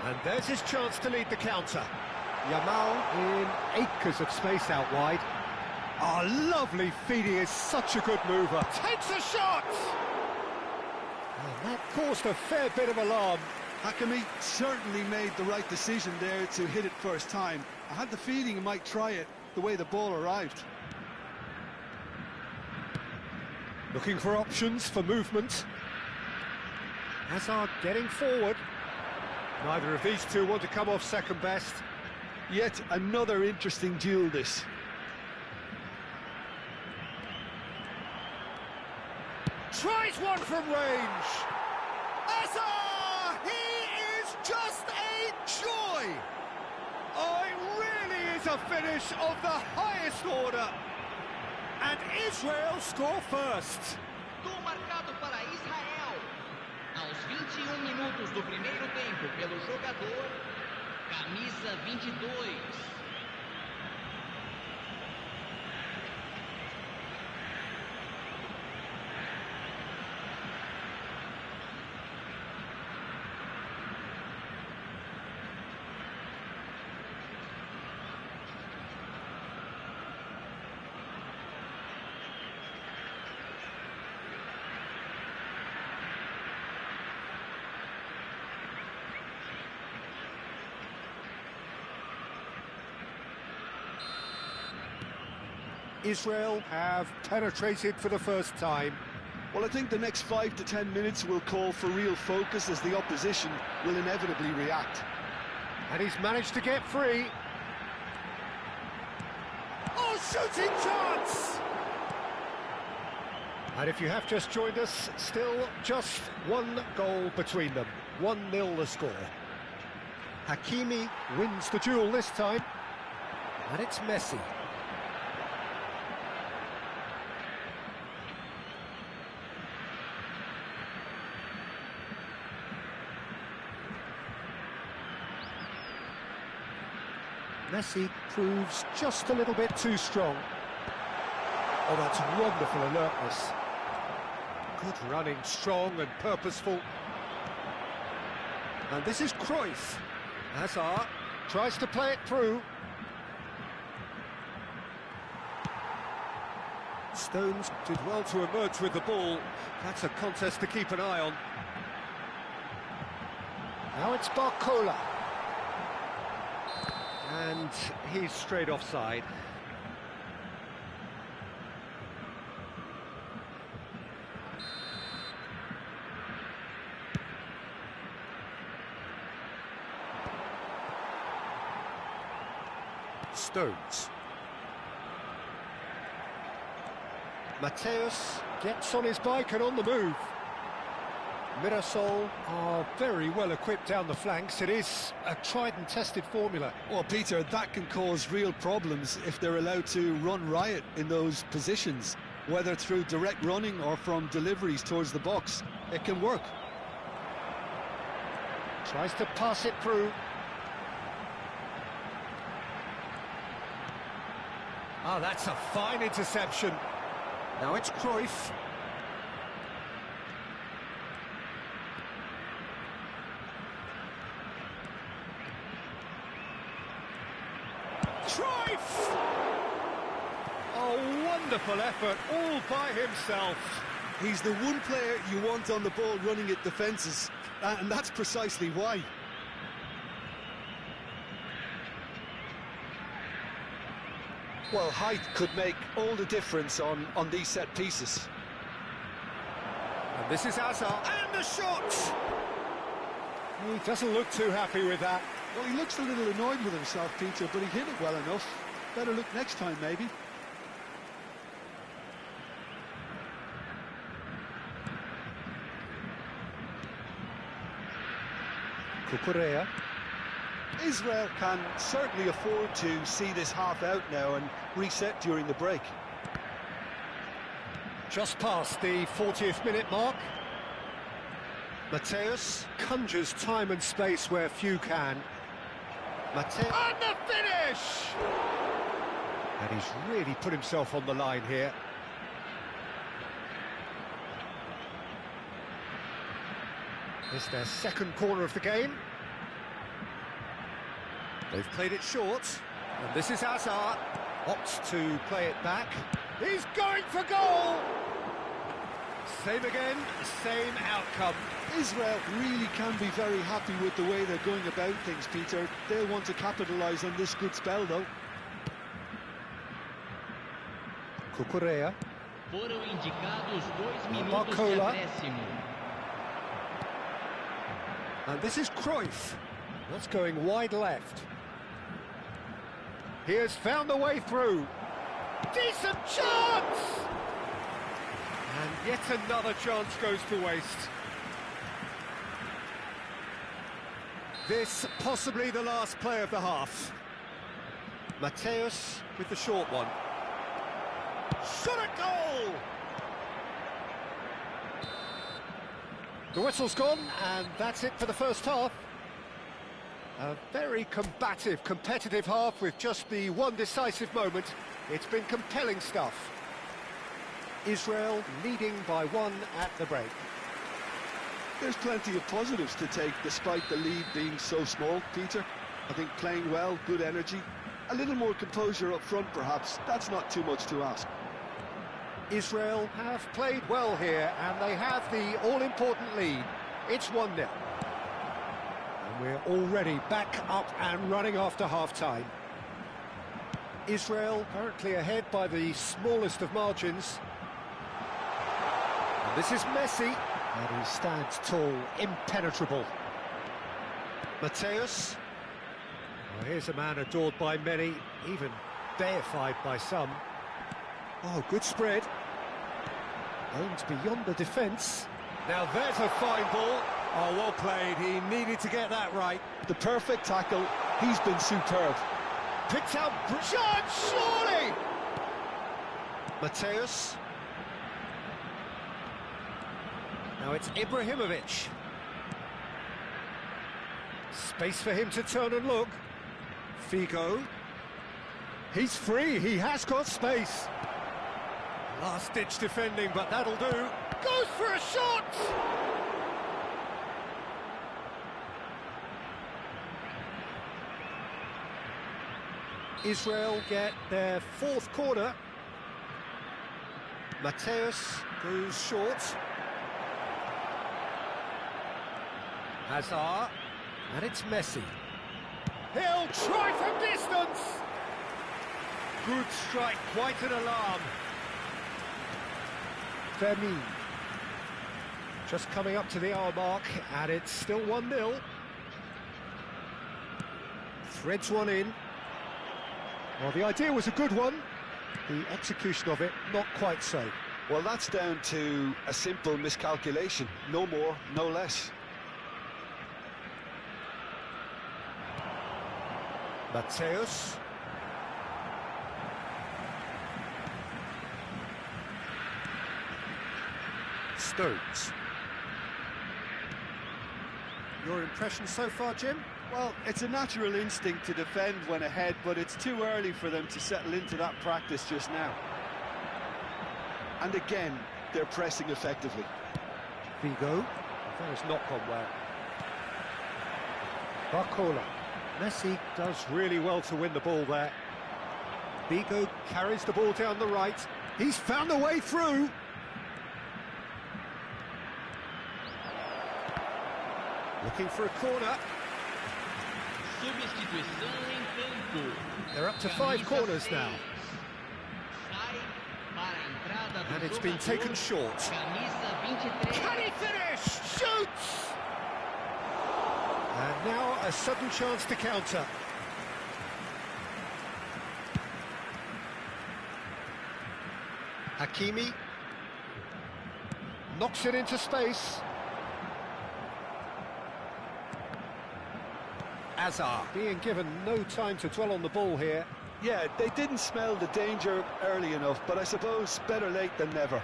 And there's his chance to lead the counter. Yamal in acres of space out wide. Oh, lovely feed. He is such a good mover. Takes a shot! And that caused a fair bit of alarm. Hakimi certainly made the right decision there to hit it first time. I had the feeling he might try it the way the ball arrived. Looking for options for movement. Hazard getting forward. Neither of these two want to come off second best. Yet another interesting duel, this. Tries one from range. Hazard! He is just a joy! Oh, it really is a finish of the highest order. And Israel score first. Gol marcado para Israel. Aos 21 minutos do primeiro tempo pelo jogador, camisa 22. Israel have penetrated for the first time. Well, I think the next 5 to 10 minutes will call for real focus as the opposition will inevitably react. And he's managed to get free. Oh, shooting chance! And if you have just joined us, still just one goal between them. 1-0 the score. Hakimi wins the duel this time. And it's Messi. Messi proves just a little bit too strong. Oh, that's wonderful alertness. Good running, strong and purposeful. And this is Cruyff. Hazard tries to play it through. Stones did well to emerge with the ball. That's a contest to keep an eye on. Now it's Barcola. And he's straight offside. stones. Mateus gets on his bike and on the move. Mirasol are very well equipped down the flanks. It is a tried and tested formula. Well, Peter, that can cause real problems if they're allowed to run riot in those positions, whether through direct running or from deliveries towards the box. It can work. Tries to pass it through. Ah, that's a fine interception. Now it's Cruyff. Cruyff! Oh, wonderful effort, all by himself. He's the one player you want on the ball running at defences, and that's precisely why. Well, height could make all the difference on these set pieces. And this is Hazard, and the shot! He doesn't look too happy with that. Well, he looks a little annoyed with himself, Peter, but he hit it well enough. Better look next time, maybe. Cucurella. Israel can certainly afford to see this half out now and reset during the break. Just past the 40th minute mark. Mateus conjures time and space where few can. Mateus. And the finish! And he's really put himself on the line here. It's their second corner of the game. They've played it short, and this is Hazard. Opts to play it back. He's going for goal! Same again, same outcome. Israel really can be very happy with the way they're going about things, Peter. They'll want to capitalise on this good spell, though. Cucurella. Foram indicados 2 minutos de acréscimo. And this is Cruyff. That's going wide left. He has found the way through. Decent chance! And yet another chance goes to waste. This possibly the last play of the half. Mateus with the short one. Shot at goal! The whistle's gone, and that's it for the first half. A very combative, competitive half with just the one decisive moment. It's been compelling stuff. Israel leading by 1 at the break. There's plenty of positives to take despite the lead being so small, Peter. I think playing well, good energy. A little more composure up front, perhaps. That's not too much to ask. Israel have played well here, and they have the all-important lead. It's 1-0. And we're already back up and running after half-time. Israel currently ahead by the smallest of margins. And this is Messi, and he stands tall, impenetrable. Mateus. Well, here's a man adored by many, even deified by some. Oh, good spread. Aims beyond the defence. Now there's a fine ball. Oh, well played. He needed to get that right. The perfect tackle. He's been superb. Picked out. Shot, surely! Mateus. Now it's Ibrahimovic. Space for him to turn and look. Figo. He's free. He has got space. Last-ditch defending, but that'll do. Goes for a shot! Israel get their 4th corner. Mateus goes short. Hazard, and it's Messi. He'll try from distance! Good strike, quite an alarm. Vermin. Just coming up to the hour mark, and it's still 1-0. Threads one in. Well, the idea was a good one. The execution of it, not quite so. Well, that's down to a simple miscalculation. No more, no less. Mateus. Stones. Your impression so far, Jim? Well, it's a natural instinct to defend when ahead, but it's too early for them to settle into that practice just now. And again, they're pressing effectively. Vigo. That has not gone well. Barcola. Messi does really well to win the ball there. Vigo carries the ball down the right. He's found a way through. Looking for a corner. Substituição em campo. They're up to 5 corners now. Sai para a entrada do And it's been taken short. Camisa 23. Can he finish? Shoots! And now a sudden chance to counter. Hakimi knocks it into space. Azar being given no time to dwell on the ball here. Yeah, they didn't smell the danger early enough, but I suppose better late than never.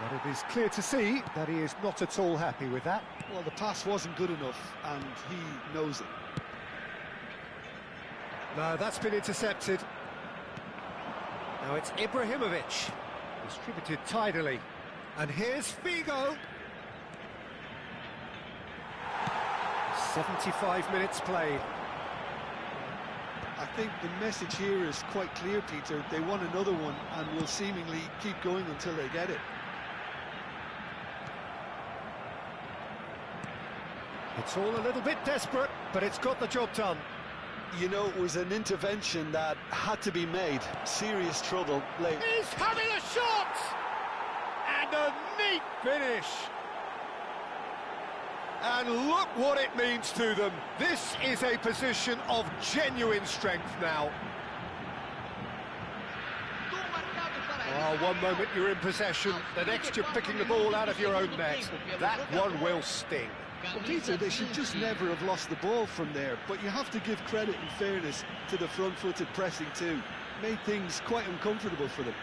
But it is clear to see that he is not at all happy with that. Well, the pass wasn't good enough, and he knows it. No, that's been intercepted. Now it's Ibrahimovic, distributed tidily. And here's Figo. 75 minutes played. I think the message here is quite clear, Peter. They want another one and will seemingly keep going until they get it. It's all a little bit desperate, but it's got the job done. You know, it was an intervention that had to be made. Serious trouble late. He's having a shot! And a neat finish. And look what it means to them. This is a position of genuine strength now. Oh, one moment you're in possession, the next you're picking the ball out of your own net. That one will sting. Well, Peter, they should just never have lost the ball from there, but you have to give credit and fairness to the front-footed pressing too. Made things quite uncomfortable for them.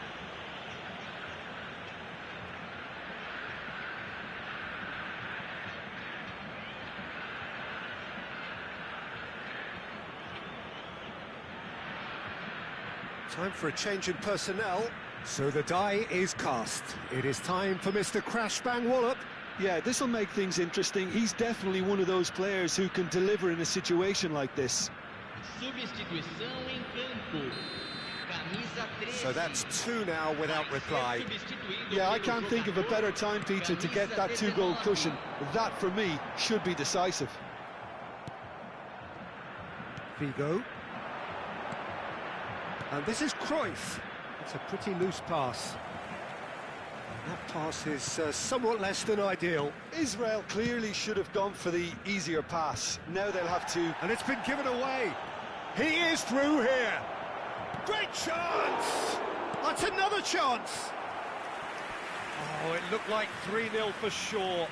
Time for a change in personnel, so the die is cast. It is time for Mr. Crash Bang Wallop. Yeah, this will make things interesting. He's definitely one of those players who can deliver in a situation like this. Substituição em campo. Camisa 13. So that's 2 now without reply. Yeah, I can't think of a better time, Peter, to get that 2-goal cushion. That, for me, should be decisive. Figo. And this is Cruyff. It's a pretty loose pass. That pass is somewhat less than ideal. Israel clearly should have gone for the easier pass. Now they'll have to... And it's been given away. He is through here. Great chance! That's another chance. Oh, it looked like 3-0 for sure. You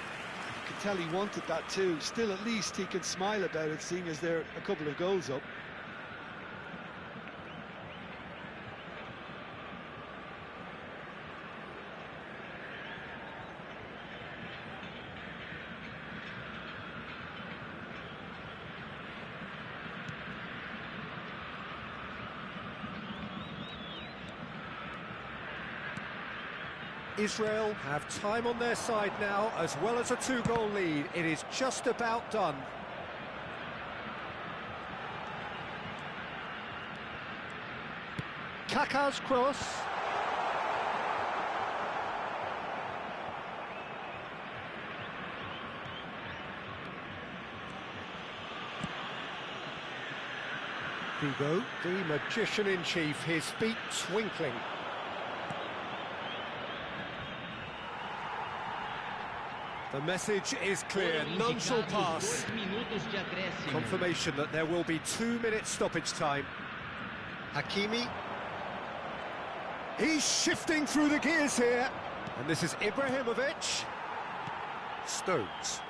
could tell he wanted that too. Still, at least he can smile about it, seeing as they're a couple of goals up. Israel have time on their side now, as well as a 2-goal lead. It is just about done. Kaká's cross. Figo, the magician-in-chief, his feet twinkling. The message is clear, none shall pass. Confirmation that there will be 2 minutes stoppage time. Hakimi. He's shifting through the gears here. And this is Ibrahimovic. Stones.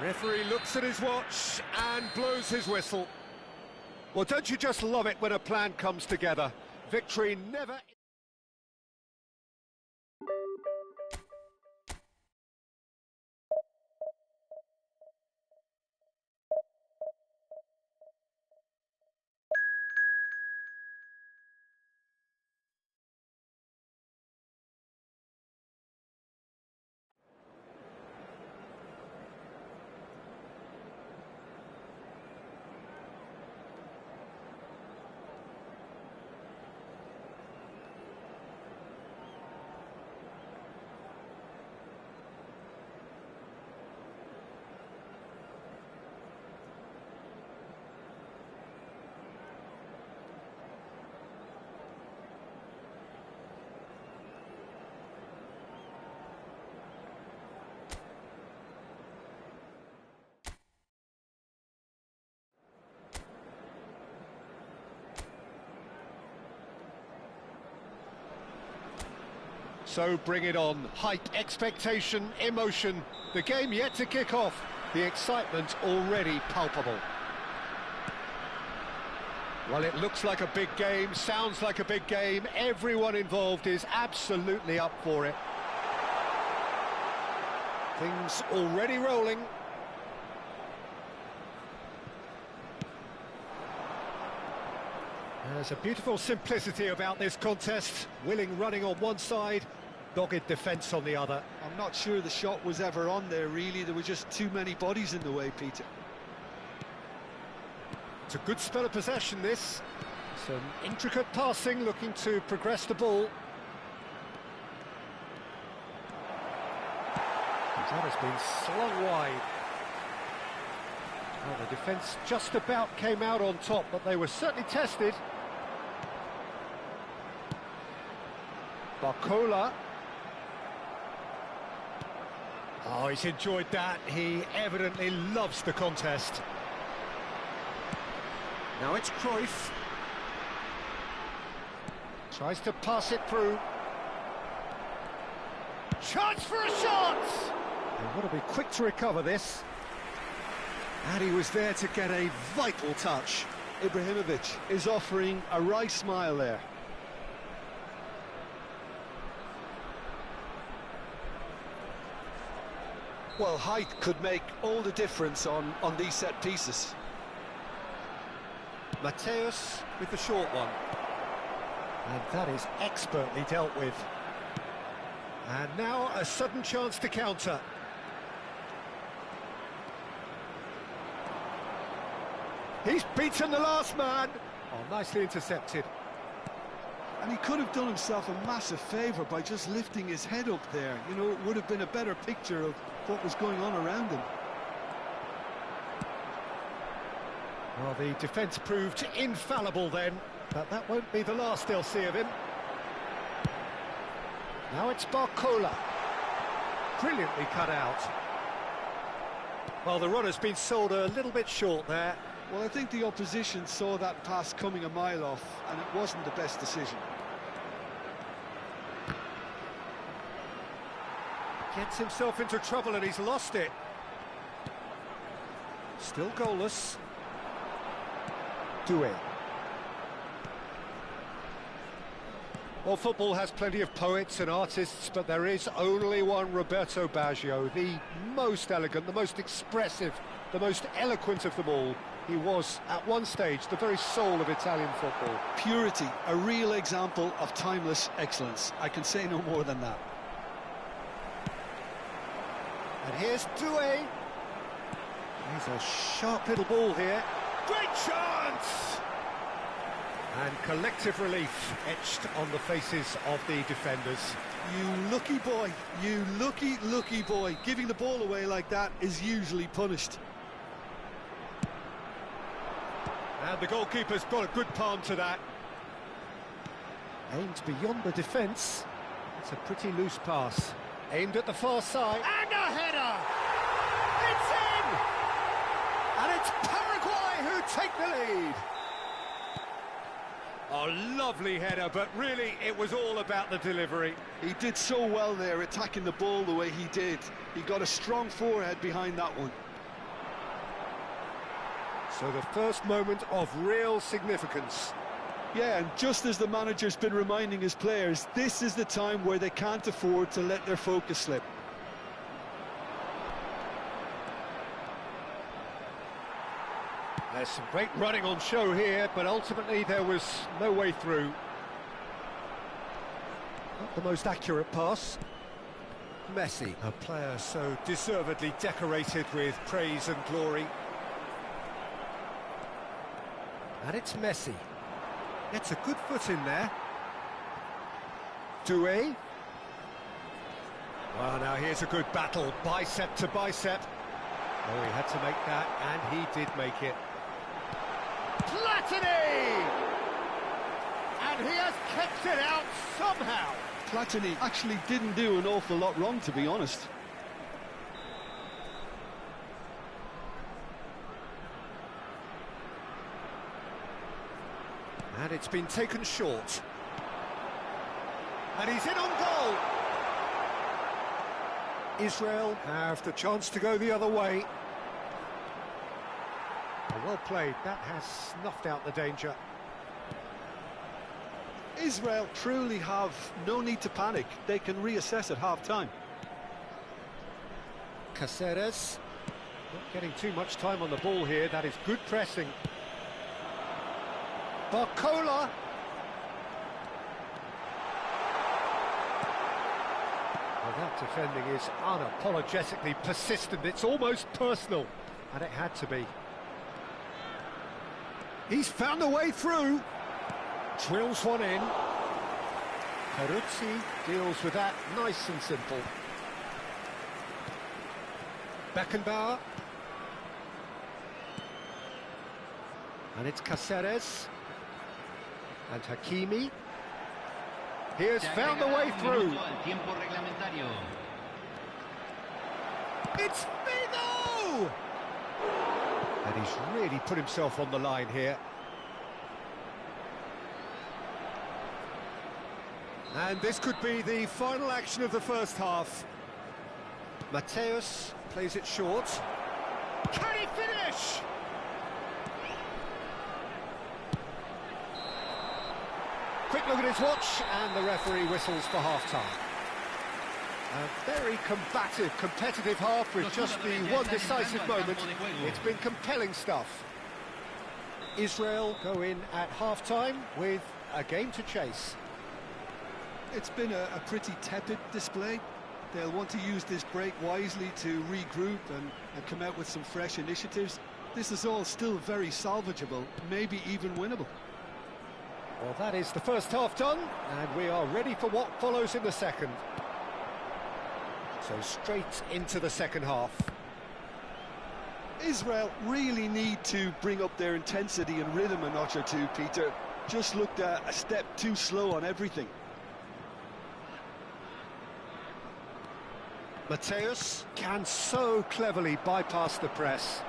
Referee looks at his watch and blows his whistle. Well, don't you just love it when a plan comes together? Victory never... So bring it on. Hype, expectation, emotion. The game yet to kick off. The excitement already palpable. Well, it looks like a big game, sounds like a big game. Everyone involved is absolutely up for it. Things already rolling. There's a beautiful simplicity about this contest. Willing running on one side, dogged defence on the other. I'm not sure the shot was ever on there, really. There were just too many bodies in the way, Peter. It's a good spell of possession, this. Some intricate passing, looking to progress the ball. That has been slung wide. Well, the defence just about came out on top, but they were certainly tested. Barcola. Oh, he's enjoyed that. He evidently loves the contest. Now it's Cruyff. Tries to pass it through. Chance for a shot! They've got to be quick to recover this. And he was there to get a vital touch. Ibrahimovic is offering a wry smile there. Well, height could make all the difference on these set pieces. Mateus with the short one. And that is expertly dealt with. And now a sudden chance to counter. He's beaten the last man. Oh, nicely intercepted. And he could have done himself a massive favour by just lifting his head up there. You know, it would have been a better picture of what was going on around him. Well, the defence proved infallible then, but that won't be the last they'll see of him. Now it's Barcola. Brilliantly cut out. Well, the runner's been sold a little bit short there. Well, I think the opposition saw that pass coming a mile off, and it wasn't the best decision. Gets himself into trouble and he's lost it. Still goalless. Doué. Well, football has plenty of poets and artists, but there is only one Roberto Baggio, the most elegant, the most expressive, the most eloquent of them all. He was, at one stage, the very soul of Italian football. Purity, a real example of timeless excellence. I can say no more than that. And here's Doué. He's a sharp little ball here. Great chance! And collective relief etched on the faces of the defenders. You lucky boy, you lucky boy. Giving the ball away like that is usually punished. And the goalkeeper's got a good palm to that. Aimed beyond the defence. It's a pretty loose pass. Aimed at the far side. And a header! It's in! And it's Paraguay who take the lead. Oh, lovely header, but really it was all about the delivery. He did so well there, attacking the ball the way he did. He got a strong forehead behind that one. So the first moment of real significance. Yeah, and just as the manager's been reminding his players, this is the time where they can't afford to let their focus slip. There's some great running on show here, but ultimately there was no way through. Not the most accurate pass. Messi, a player so deservedly decorated with praise and glory. And it's Messi. Gets a good foot in there. Doué. Well, now here's a good battle, bicep to bicep. Oh, he had to make that, and he did make it. Platini! And he has kept it out somehow. Platini actually didn't do an awful lot wrong, to be honest. And it's been taken short. And he's in on goal. Israel have the chance to go the other way. Well played, that has snuffed out the danger. Israel truly have no need to panic. They can reassess at half-time. Caceres, not getting too much time on the ball here. That is good pressing. Barcola. Well, that defending is unapologetically persistent. It's almost personal, and it had to be. He's found a way through. Drills one in. Peruzzi deals with that nice and simple. Beckenbauer. And it's Caceres. And Hakimi. He has found a way through. It's Figo! And he's really put himself on the line here. And this could be the final action of the first half. Mateus plays it short. Can he finish? Quick look at his watch, and the referee whistles for half-time. A very combative, competitive half with just the one decisive moment. It's been compelling stuff. Israel go in at half-time with a game to chase. It's been a pretty tepid display. They'll want to use this break wisely to regroup and come out with some fresh initiatives. This is all still very salvageable, maybe even winnable. Well, that is the first half done, and we are ready for what follows in the second. So straight into the second half. Israel really need to bring up their intensity and rhythm a notch or two, Peter. Just looked a step too slow on everything. Mateus can so cleverly bypass the press.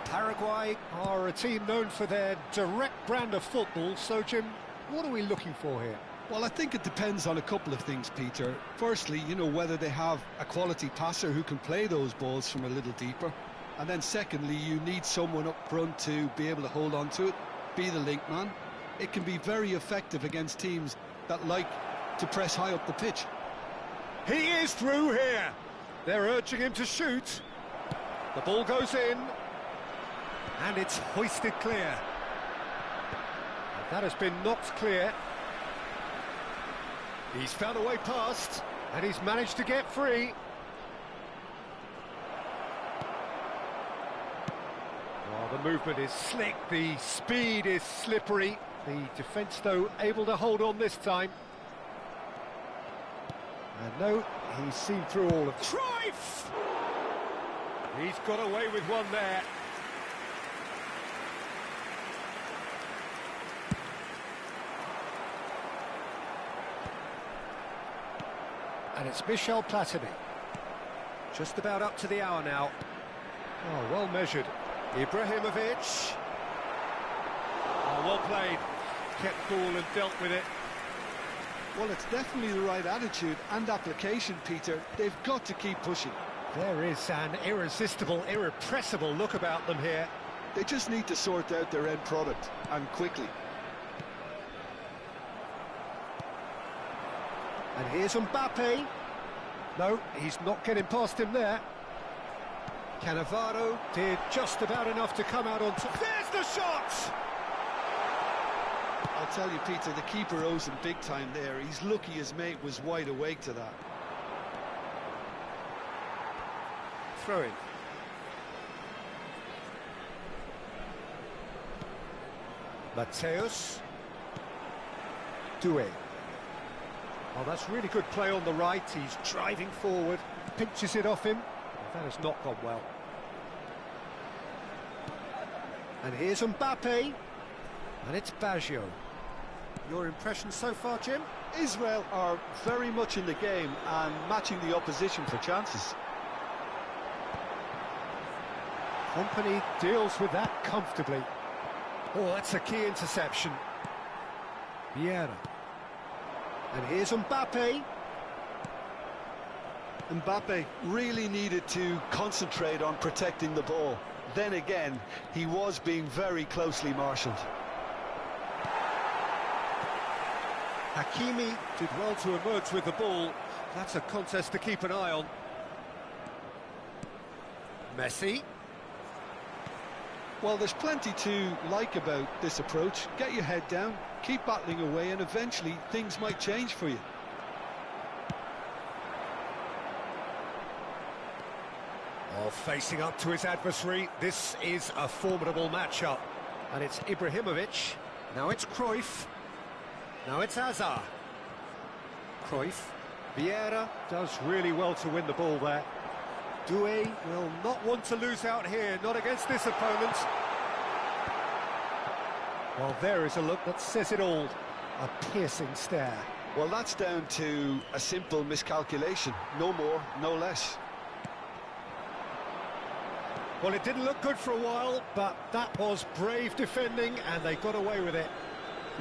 Paraguay are a team known for their direct brand of football, so Jim, what are we looking for here? Well, I think it depends on a couple of things, Peter. Firstly, you know, whether they have a quality passer who can play those balls from a little deeper. And then secondly, you need someone up front to be able to hold on to it, be the link man. It can be very effective against teams that like to press high up the pitch. He is through here. They're urging him to shoot. The ball goes in. And it's hoisted clear. That has been knocked clear. He's found a way past, and he's managed to get free. Oh, the movement is slick, the speed is slippery. The defence, though, able to hold on this time. And no, he's seen through all of it. Cruyff! He's got away with one there. And it's Michel Platini. Just about up to the hour now. Oh, well measured. Ibrahimovic. Oh, well played. kept cool and dealt with it. Well, it's definitely the right attitude and application, Peter. They've got to keep pushing. There is an irresistible, irrepressible look about them here. They just need to sort out their end product, and quickly. And here's Mbappe. No, he's not getting past him there. Cannavaro did just about enough to come out on top. There's the shot! I'll tell you, Peter, the keeper owes him big time there. He's lucky his mate was wide awake to that. Throw in. Mateus. Doué. Oh, that's really good play on the right. He's driving forward, pinches it off him. That has not gone well. And here's Mbappe. And it's Baggio. Your impression so far, Jim? Israel are very much in the game and matching the opposition for chances. Company deals with that comfortably. Oh, that's a key interception. Vieira. And here's Mbappe. Mbappe really needed to concentrate on protecting the ball. Then again, he was being very closely marshalled. Hakimi did well to emerge with the ball. That's a contest to keep an eye on. Messi. Well, there's plenty to like about this approach. Get your head down, keep battling away, and eventually things might change for you. Oh, facing up to his adversary, this is a formidable matchup. And it's Ibrahimovic, now it's Cruyff, now it's Hazard. Cruyff, Vieira does really well to win the ball there. Doué will not want to lose out here, not against this opponent. Well, there is a look that says it all, a piercing stare. Well, that's down to a simple miscalculation, no more, no less. Well, it didn't look good for a while, but that was brave defending, and they got away with it.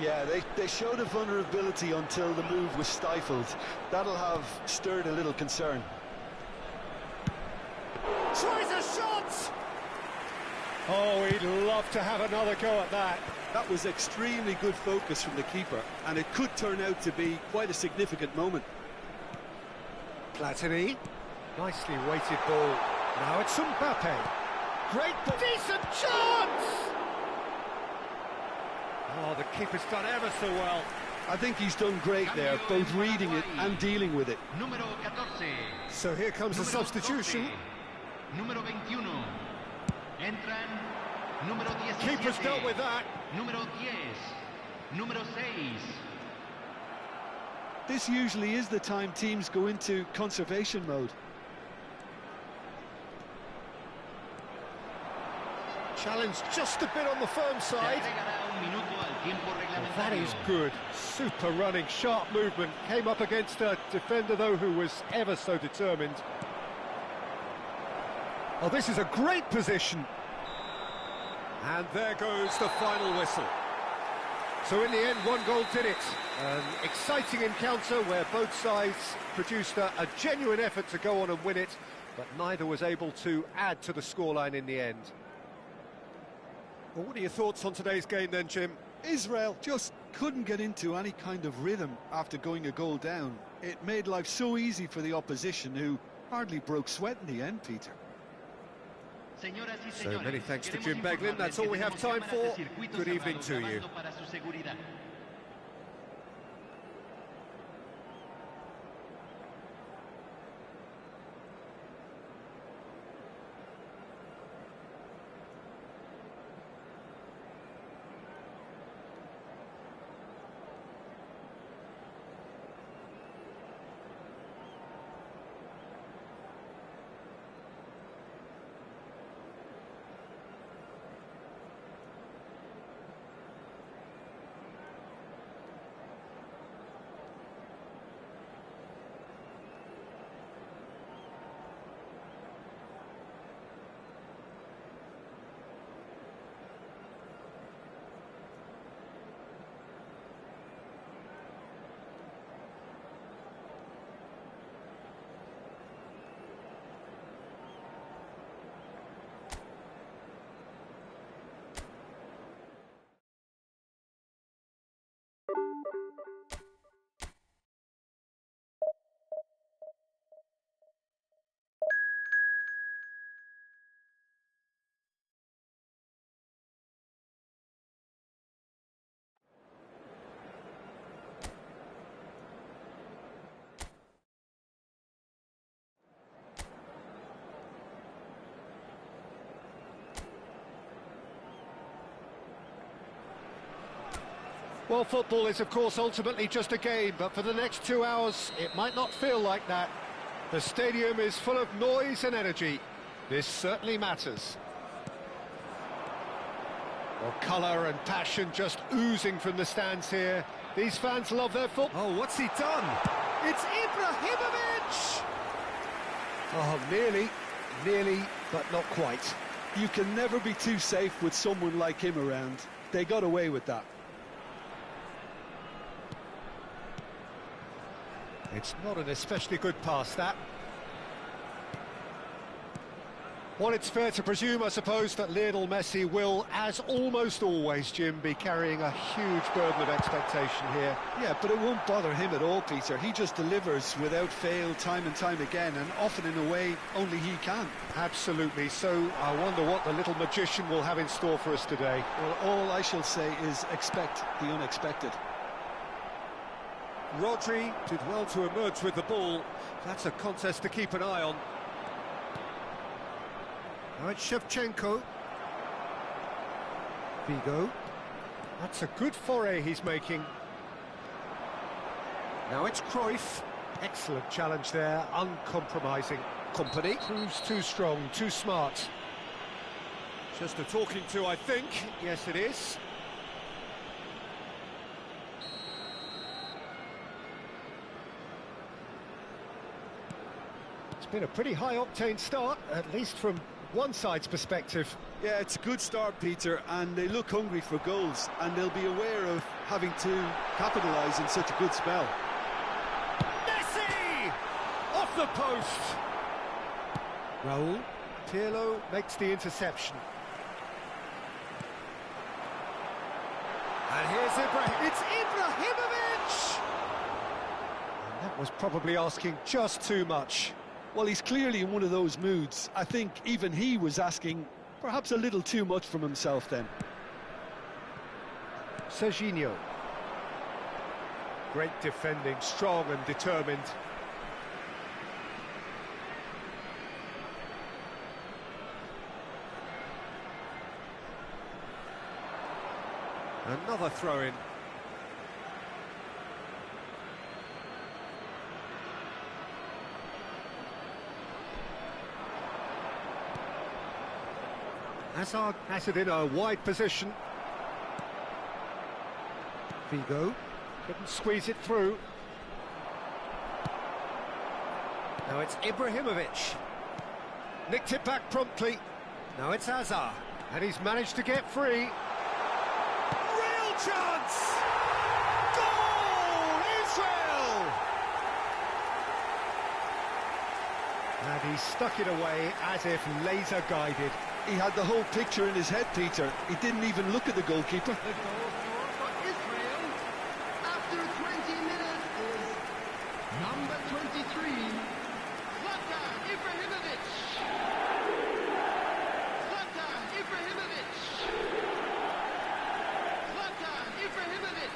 Yeah, they showed a vulnerability until the move was stifled. That'll have stirred a little concern. Tries a shot! Oh, he'd love to have another go at that. That was extremely good focus from the keeper, and it could turn out to be quite a significant moment. Platini, nicely weighted ball. Now it's Mbappe. Great ball. Decent chance! Oh, the keeper's done ever so well. I think he's done great there, both reading it and dealing with it. Número 14. So here comes the substitution. Número 21. Entran. Número 17. Keeper's dealt with that. Número 10. Número 6. This usually is the time teams go into conservation mode. Challenge just a bit on the firm side. That is good. Super running, sharp movement. Came up against a defender, though, who was ever so determined. Oh, this is a great position. And there goes the final whistle. So in the end, one goal did it. An exciting encounter where both sides produced a genuine effort to go on and win it, but neither was able to add to the scoreline in the end. Well, what are your thoughts on today's game then, Jim? Israel just couldn't get into any kind of rhythm after going a goal down. It made life so easy for the opposition, who hardly broke sweat in the end, Peter. So many thanks to Jim Beglin. That's all we have time for. Good evening to you. Well, football is, of course, ultimately just a game, but for the next 2 hours, it might not feel like that. The stadium is full of noise and energy. This certainly matters. Well, colour and passion just oozing from the stands here. These fans love their football. Oh, what's he done? It's Ibrahimovic! Oh, nearly, but not quite. You can never be too safe with someone like him around. They got away with that. It's not an especially good pass, that. Well, it's fair to presume, I suppose, that Lionel Messi will, as almost always, Jim, be carrying a huge burden of expectation here. Yeah, but it won't bother him at all, Peter. He just delivers without fail time and time again, and often in a way only he can. Absolutely. So I wonder what the little magician will have in store for us today. Well, all I shall say is expect the unexpected. Rodri did well to emerge with the ball. That's a contest to keep an eye on. Now it's Shevchenko. Vigo. That's a good foray he's making. Now it's Cruyff. Excellent challenge there, uncompromising. Company proves too strong, too smart. Just a talking to, I think. Yes, it is. It's been a pretty high-octane start, at least from one side's perspective. Yeah, it's a good start, Peter, and they look hungry for goals, and they'll be aware of having to capitalise in such a good spell. Messi! Off the post! Raul. Pirlo makes the interception. And here's It's Ibrahimovic! And that was probably asking just too much. Well, he's clearly in one of those moods. I think even he was asking perhaps a little too much from himself then. Serginho. Great defending, strong and determined. Another throw-in. Hazard has it in a wide position. Vigo couldn't squeeze it through. Now it's Ibrahimovic. Nicked it back promptly. Now it's Hazard. And he's managed to get free. Real chance! Goal! Israel! And he stuck it away as if laser-guided. He had the whole picture in his head, Peter. He didn't even look at the goalkeeper. The goal scorer for Israel after 20 minutes is number 23, Zlatan Ibrahimovic. Zlatan Ibrahimovic. Zlatan Ibrahimovic.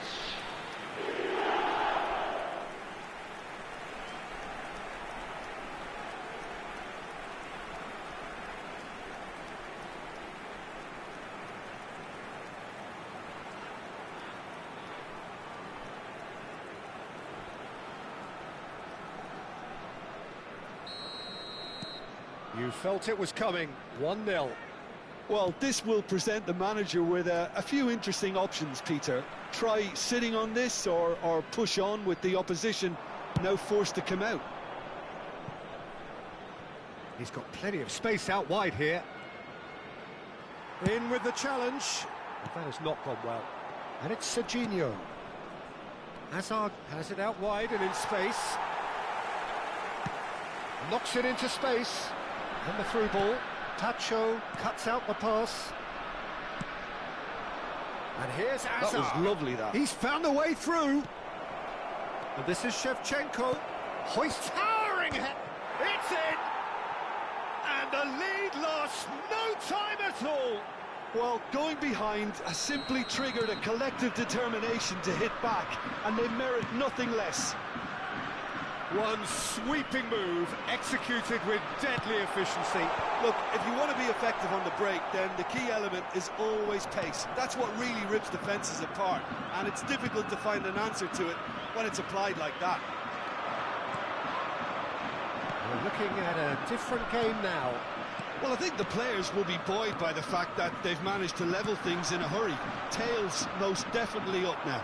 You felt it was coming. 1-0. Well, this will present the manager with a few interesting options, Peter. Try sitting on this or push on with the opposition now forced to come out. He's got plenty of space out wide here. In with the challenge. But that has not gone well. And it's Serginho. Hazard has it out wide and in space. Knocks it into space. And the through ball. Tacho cuts out the pass. And here's Hazard. That was lovely, that. He's found a way through. And this is Shevchenko. Hoist towering it. It's in. And the lead lost no time at all. Well, going behind has simply triggered a collective determination to hit back, and they merit nothing less. One sweeping move, executed with deadly efficiency. Look, if you want to be effective on the break, then the key element is always pace. That's what really rips defences apart, and it's difficult to find an answer to it when it's applied like that. We're looking at a different game now. Well, I think the players will be buoyed by the fact that they've managed to level things in a hurry. Tails most definitely up now.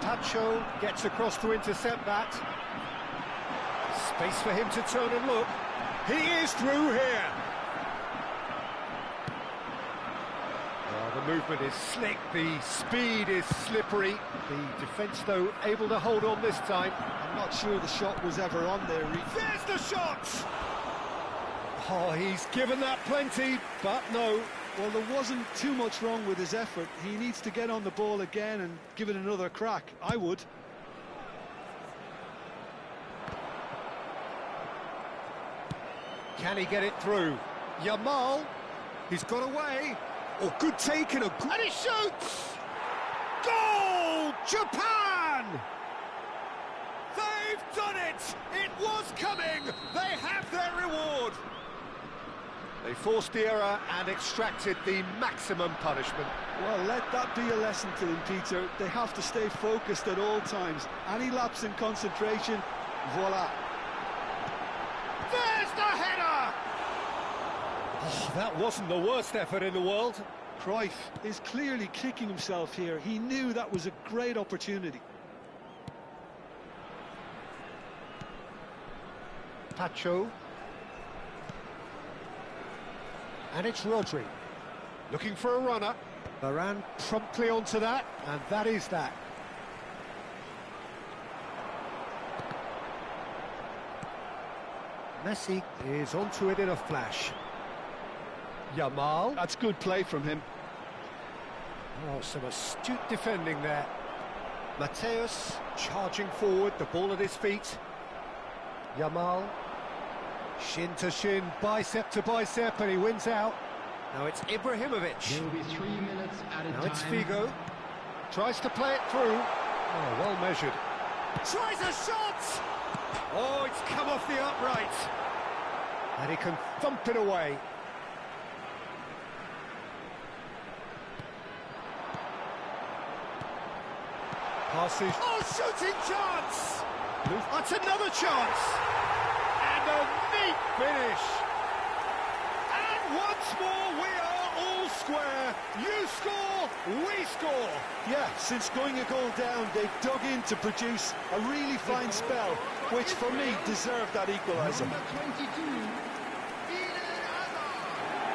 Pacho gets across to intercept that. Space for him to turn and look. He is through here. Well, the movement is slick, the speed is slippery. The defence, though, able to hold on this time. I'm not sure the shot was ever on there, Reece. There's the shot! Oh, he's given that plenty, but no. Well, there wasn't too much wrong with his effort. He needs to get on the ball again and give it another crack. I would. Can he get it through? Yamal, he's got away. Oh, good take and he shoots! Goal! Japan! They've done it! It was coming! They have their reward! They forced the error and extracted the maximum punishment. Well, let that be a lesson to them, Peter. They have to stay focused at all times. Any lapse in concentration, voila. There's the header! Oh, that wasn't the worst effort in the world. Cruyff is clearly kicking himself here. He knew that was a great opportunity. Pacho. And it's Rodri, looking for a runner. Varane promptly onto that, and that is that. Messi is onto it in a flash. Yamal. That's good play from him. Oh, some astute defending there. Mateus charging forward, the ball at his feet. Yamal. Shin to shin, bicep to bicep, and he wins out. Now it's Ibrahimovic. There will be 3 minutes at a time. Now it's Figo. Tries to play it through. Oh, well measured. Tries a shot! Oh, it's come off the upright. And he can thump it away. Passes. Oh, shooting chance! That's another chance! And a neat finish. And once more we are all square. You score, we score. Yeah, since going a goal down, they've dug in to produce a really fine spell, which for me deserved that equaliser.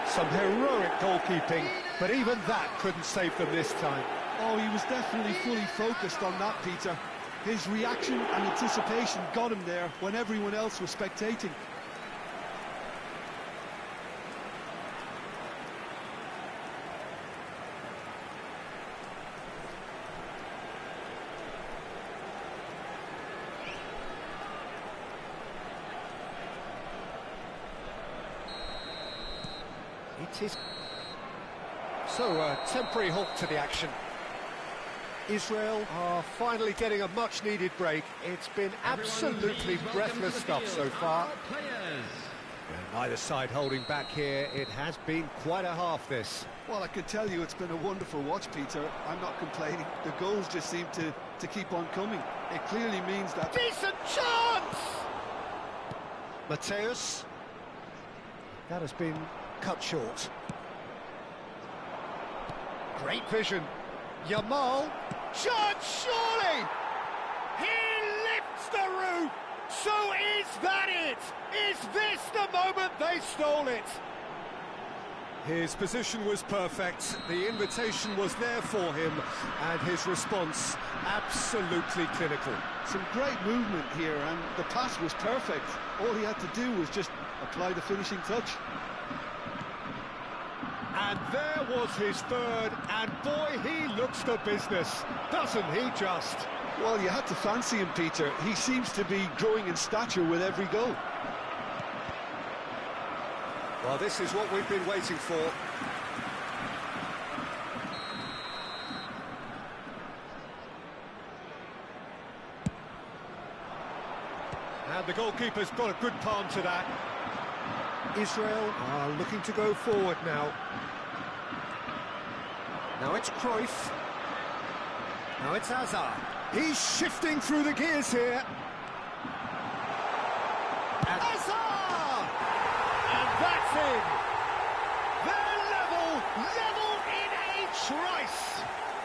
Some heroic goalkeeping, but even that couldn't save them this time. Oh, he was definitely fully focused on that, Peter. His reaction and anticipation got him there when everyone else was spectating. It is... So, a temporary halt to the action. Israel are finally getting a much-needed break. It's been absolutely breathless stuff so far. And neither side holding back here. It has been quite a half, this. Well, I can tell you it's been a wonderful watch, Peter. I'm not complaining. The goals just seem to keep on coming. It clearly means that... Decent chance! Mateus. That has been cut short. Great vision. Yamal. Chance, surely! He lifts the roof! So is that it? Is this the moment they stole it? His position was perfect, the invitation was there for him, and his response absolutely clinical. Some great movement here, and the pass was perfect. All he had to do was just apply the finishing touch. And there was his third, and boy, he looks the business, doesn't he just? Well, you had to fancy him, Peter. He seems to be growing in stature with every goal. Well, this is what we've been waiting for. And the goalkeeper's got a good palm to that. Israel are looking to go forward now. Now it's Cruyff. Now it's Hazard. He's shifting through the gears here. And Hazard! And that's in. They're level in a trice.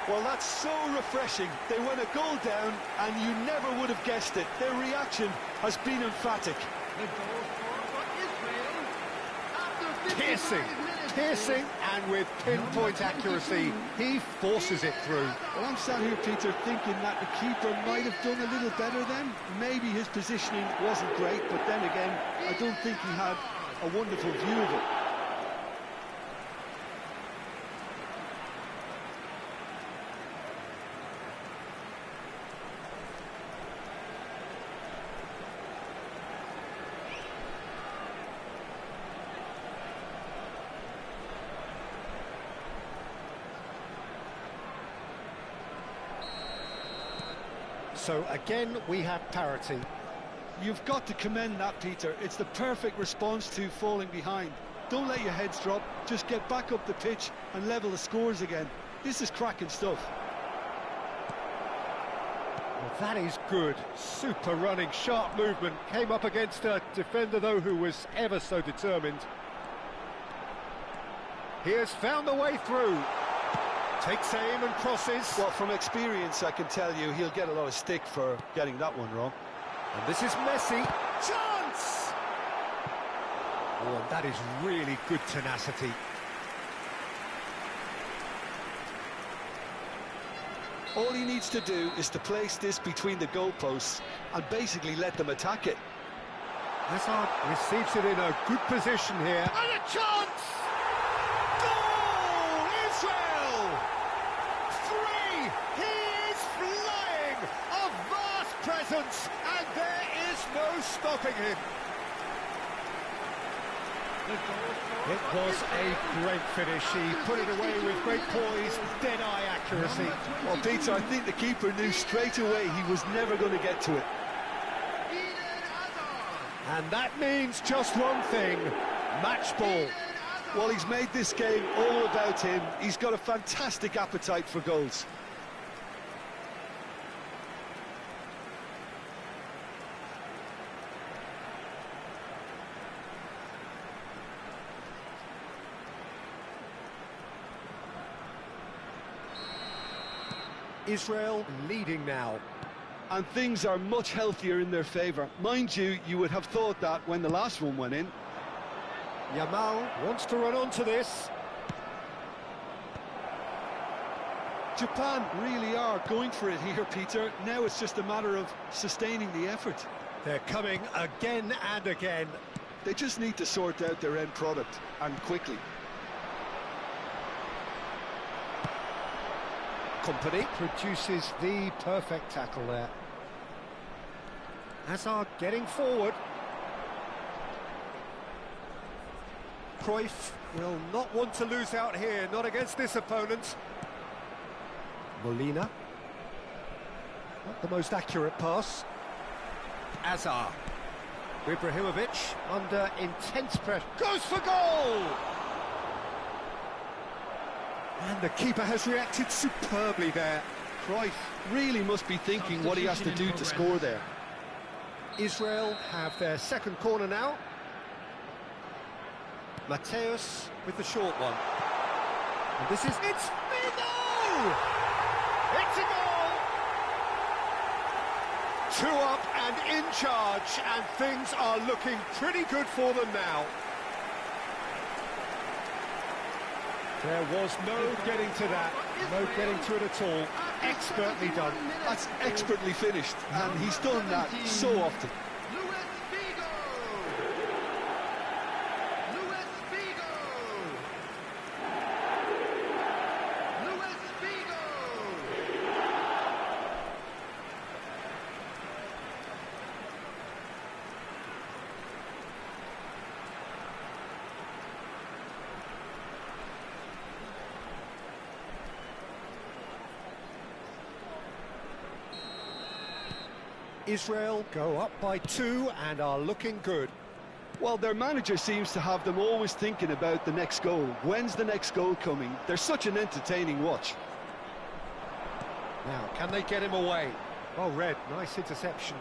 Well, that's so refreshing. They went a goal down, and you never would have guessed it. Their reaction has been emphatic. The goal scored for Israel after 55 minutes. Piercing, and with pinpoint accuracy, he forces it through. Well, I'm sat here, Peter, thinking that the keeper might have done a little better then. Maybe his positioning wasn't great, but then again, I don't think he had a wonderful view of it. So again, we have parity. You've got to commend that, Peter. It's the perfect response to falling behind. Don't let your heads drop, just get back up the pitch and level the scores again. This is cracking stuff. Well, that is good. Super running, sharp movement. Came up against a defender, though, who was ever so determined. He has found the way through. Takes aim and crosses. Well, from experience, I can tell you he'll get a lot of stick for getting that one wrong. And this is Messi. Chance! Oh, and that is really good tenacity. All he needs to do is to place this between the goalposts and basically let them attack it. Hazard receives it in a good position here. And a chance! Goal! Israel! 3! He is flying! A vast presence, and there is no stopping him. It was a great finish. He put it away with great poise, dead-eye accuracy. Well, Peter, I think the keeper knew straight away he was never going to get to it. And that means just one thing, match ball. Well, he's made this game all about him. He's got a fantastic appetite for goals. Israel leading now. And things are much healthier in their favour. Mind you, you would have thought that when the last one went in. Yamal wants to run onto this. Japan really are going for it here, Peter. Now it's just a matter of sustaining the effort. They're coming again and again. They just need to sort out their end product, and quickly. Company produces the perfect tackle there. Hazard getting forward. Cruyff will not want to lose out here, not against this opponent. Molina. Not the most accurate pass. Hazard. Ibrahimovic under intense pressure. Goes for goal! And the keeper has reacted superbly there. Cruyff really must be thinking what he has to do to score there. Israel have their second corner now. Mateus with the short one. And this is... It's Figo! It's a goal! 2 up and in charge, and things are looking pretty good for them now. There was no getting to that, no getting to it at all. Expertly done. That's expertly finished, and he's done that so often. Israel go up by 2 and are looking good. Well, their manager seems to have them always thinking about the next goal. When's the next goal coming? They're such an entertaining watch. Now, can they get him away? Oh, Red, nice interception.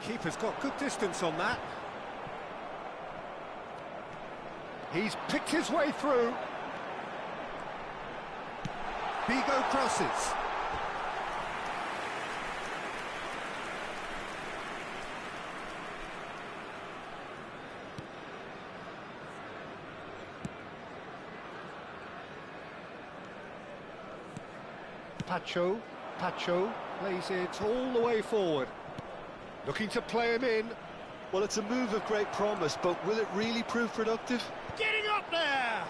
Keeper's got good distance on that. He's picked his way through. Figo crosses. Pacho plays it all the way forward. Looking to play him in. Well, it's a move of great promise, but will it really prove productive? Getting up there!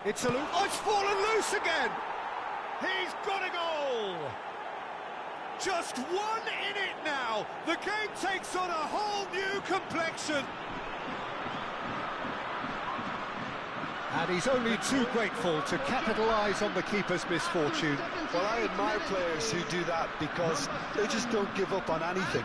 It's a loose. Oh, it's fallen loose again! He's got a goal! Just 1 in it now! The game takes on a whole new complexion! And he's only too grateful to capitalise on the keeper's misfortune. Well, I admire players who do that because they just don't give up on anything.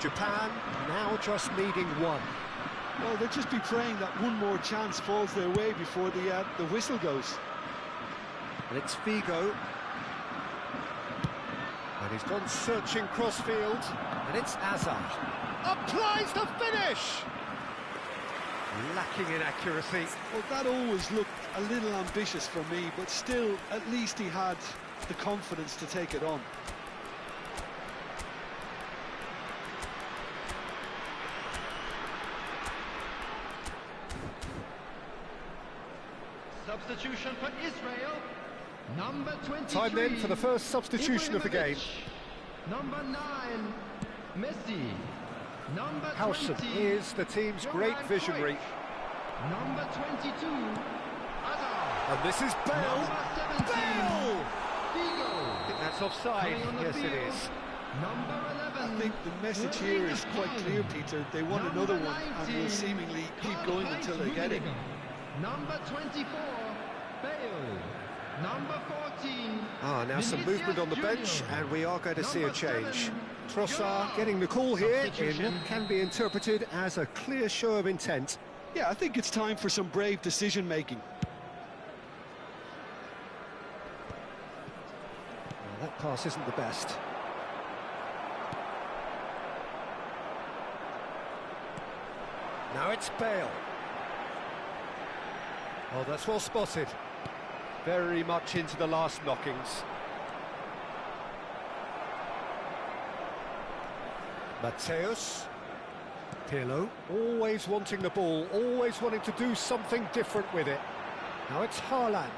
Japan now just needing 1. Well, they'll just be praying that one more chance falls their way before the whistle goes. And it's Figo. And he's gone searching crossfield. And it's Azar. Applies the finish! Lacking in accuracy. Well, that always looked a little ambitious for me, but still, at least he had the confidence to take it on. Substitution for Israel. Number 23. Time then for the first substitution of the game. Number 9, Messi. Number Howson 20 is the team's great visionary. Number 22, Hazard. And this is Bale. Number 17, Bale! Figo. I think that's offside. Coming on the Yes, it field. is. Number 11. I think the message here is quite clear, Peter. They want another one and will seemingly keep going until they get it. Number 24, Bale. Number 14. Now some Vinicius movement on the bench, Junior. and we are going to see a Number change. 7, Trossard getting the call here in Substitution. what can be interpreted as a clear show of intent. Yeah, I think it's time for some brave decision-making. That pass isn't the best. Now it's Bale. Oh, that's well spotted. Very much into the last knockings. Mateus. Pirlo, always wanting the ball, always wanting to do something different with it. Now it's Haaland.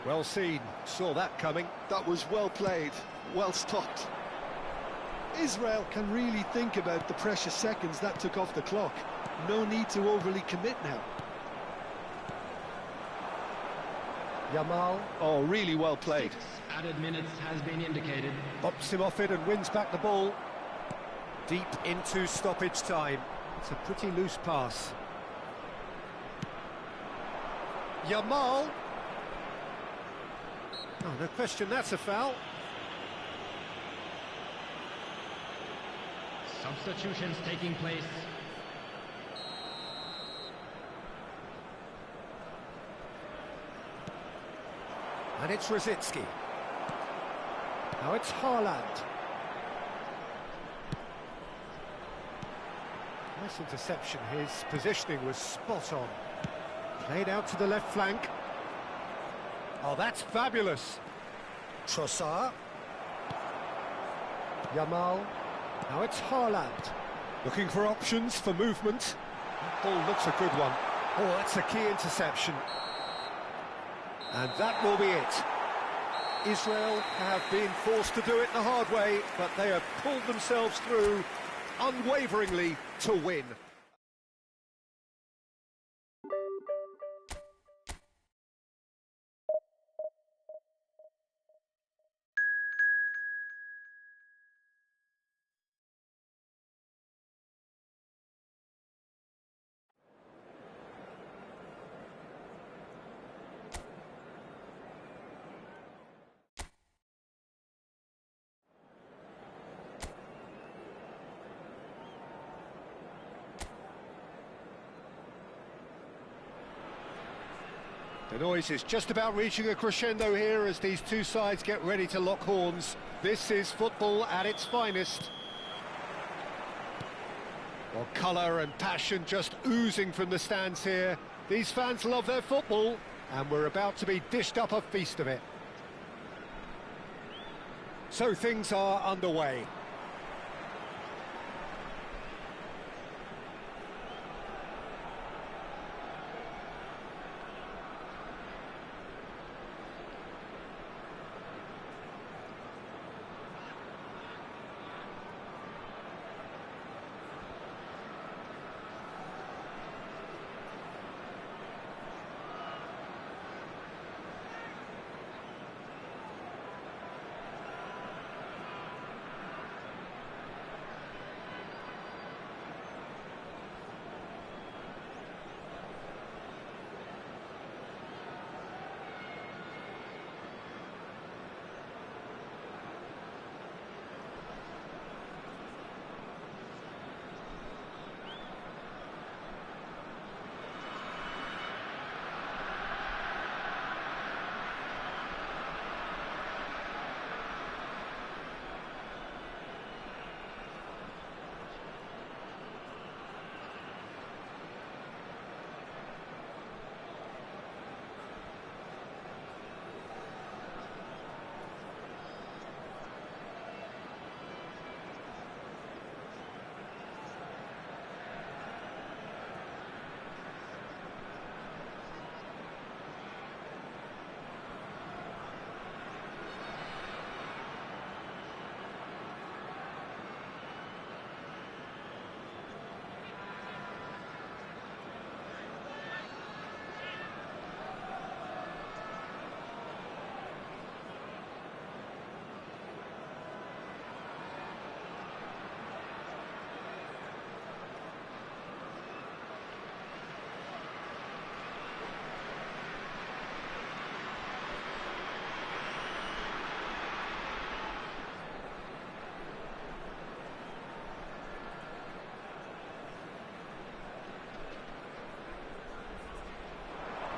Well seen, saw that coming. That was well played, well stopped. Israel can really think about the precious seconds that took off the clock. No need to overly commit now. Yamal. Oh, really well played. Added minutes has been indicated. Bops him off it and wins back the ball. Deep into stoppage time. It's a pretty loose pass. Yamal. Oh, no question, that's a foul. Substitutions taking place. And it's Rosicki. Now it's Haaland. Nice interception, his positioning was spot on. Played out to the left flank. Oh, that's fabulous. Trossard. Yamal. Now it's Haaland. Looking for options for movement. That ball looks a good one. Oh, that's a key interception. And that will be it. Israel have been forced to do it the hard way, but they have pulled themselves through unwaveringly to win. The noise is just about reaching a crescendo here as these two sides get ready to lock horns. This is football at its finest. Well, colour and passion just oozing from the stands here. These fans love their football, and we're about to be dished up a feast of it. So things are underway.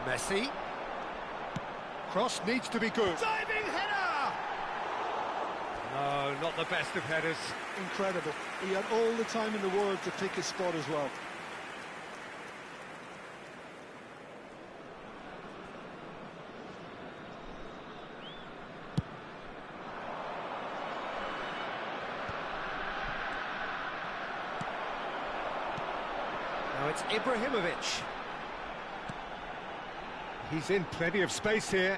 Messi. Cross needs to be good. Diving header! No, not the best of headers. Incredible. He had all the time in the world to pick his spot as well. Now it's Ibrahimovic. He's in plenty of space here.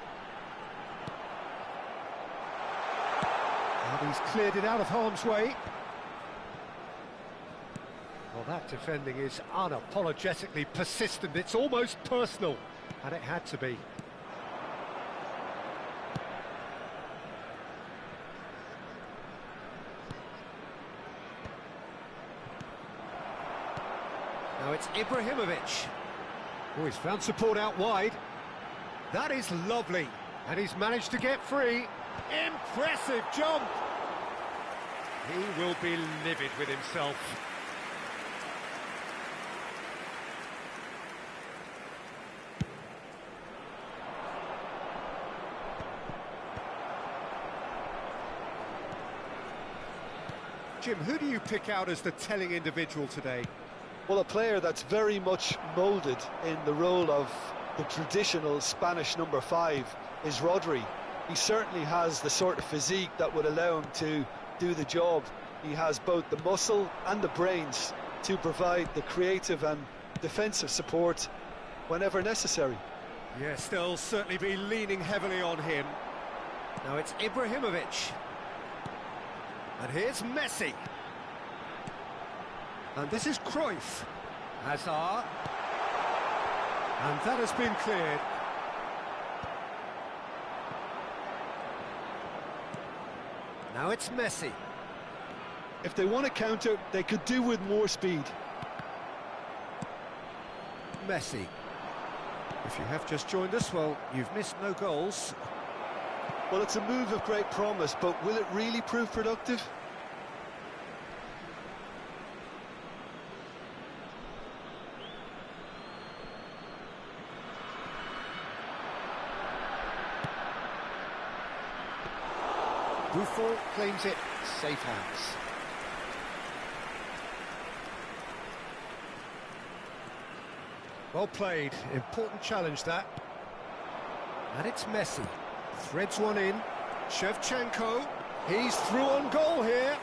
And he's cleared it out of harm's way. Well, that defending is unapologetically persistent. It's almost personal, and it had to be. Now it's Ibrahimovic. Oh, he's found support out wide. That is lovely, and he's managed to get free. Impressive jump! He will be livid with himself. Jim, who do you pick out as the telling individual today? Well, a player that's very much moulded in the role of the traditional Spanish number 5. is Rodri. He certainly has the sort of physique that would allow him to do the job. He has both the muscle and the brains to provide the creative and defensive support whenever necessary. Yes, they'll certainly be leaning heavily on him. Now it's Ibrahimovic. And here's Messi. And this is Cruyff. Hazard. And that has been cleared. Now it's Messi. If they want to counter, they could do with more speed. Messi. If you have just joined us, well, you've missed no goals. Well, it's a move of great promise, but will it really prove productive? Buffon claims it, safe hands. Well played, important challenge that. And it's Messi, threads one in. Shevchenko, he's through on goal here.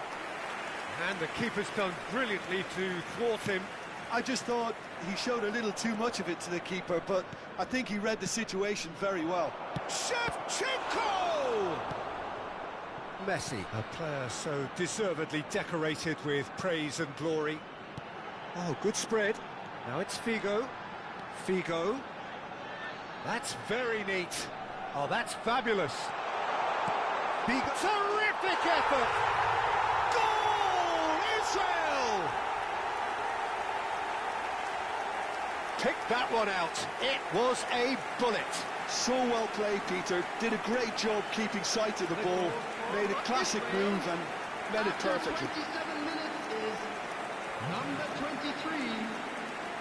And the keeper's done brilliantly to thwart him. I just thought he showed a little too much of it to the keeper, but I think he read the situation very well. Shevchenko! Messi, a player so deservedly decorated with praise and glory. Oh, good spread. Now it's Figo. Figo. That's very neat. Oh, that's fabulous. Figo. Terrific effort! Goal, Israel! Pick that one out. It was a bullet. So well played, Peter. Did a great job keeping sight of the ball. Made a classic move and met it perfectly. 27 minutes is number 23,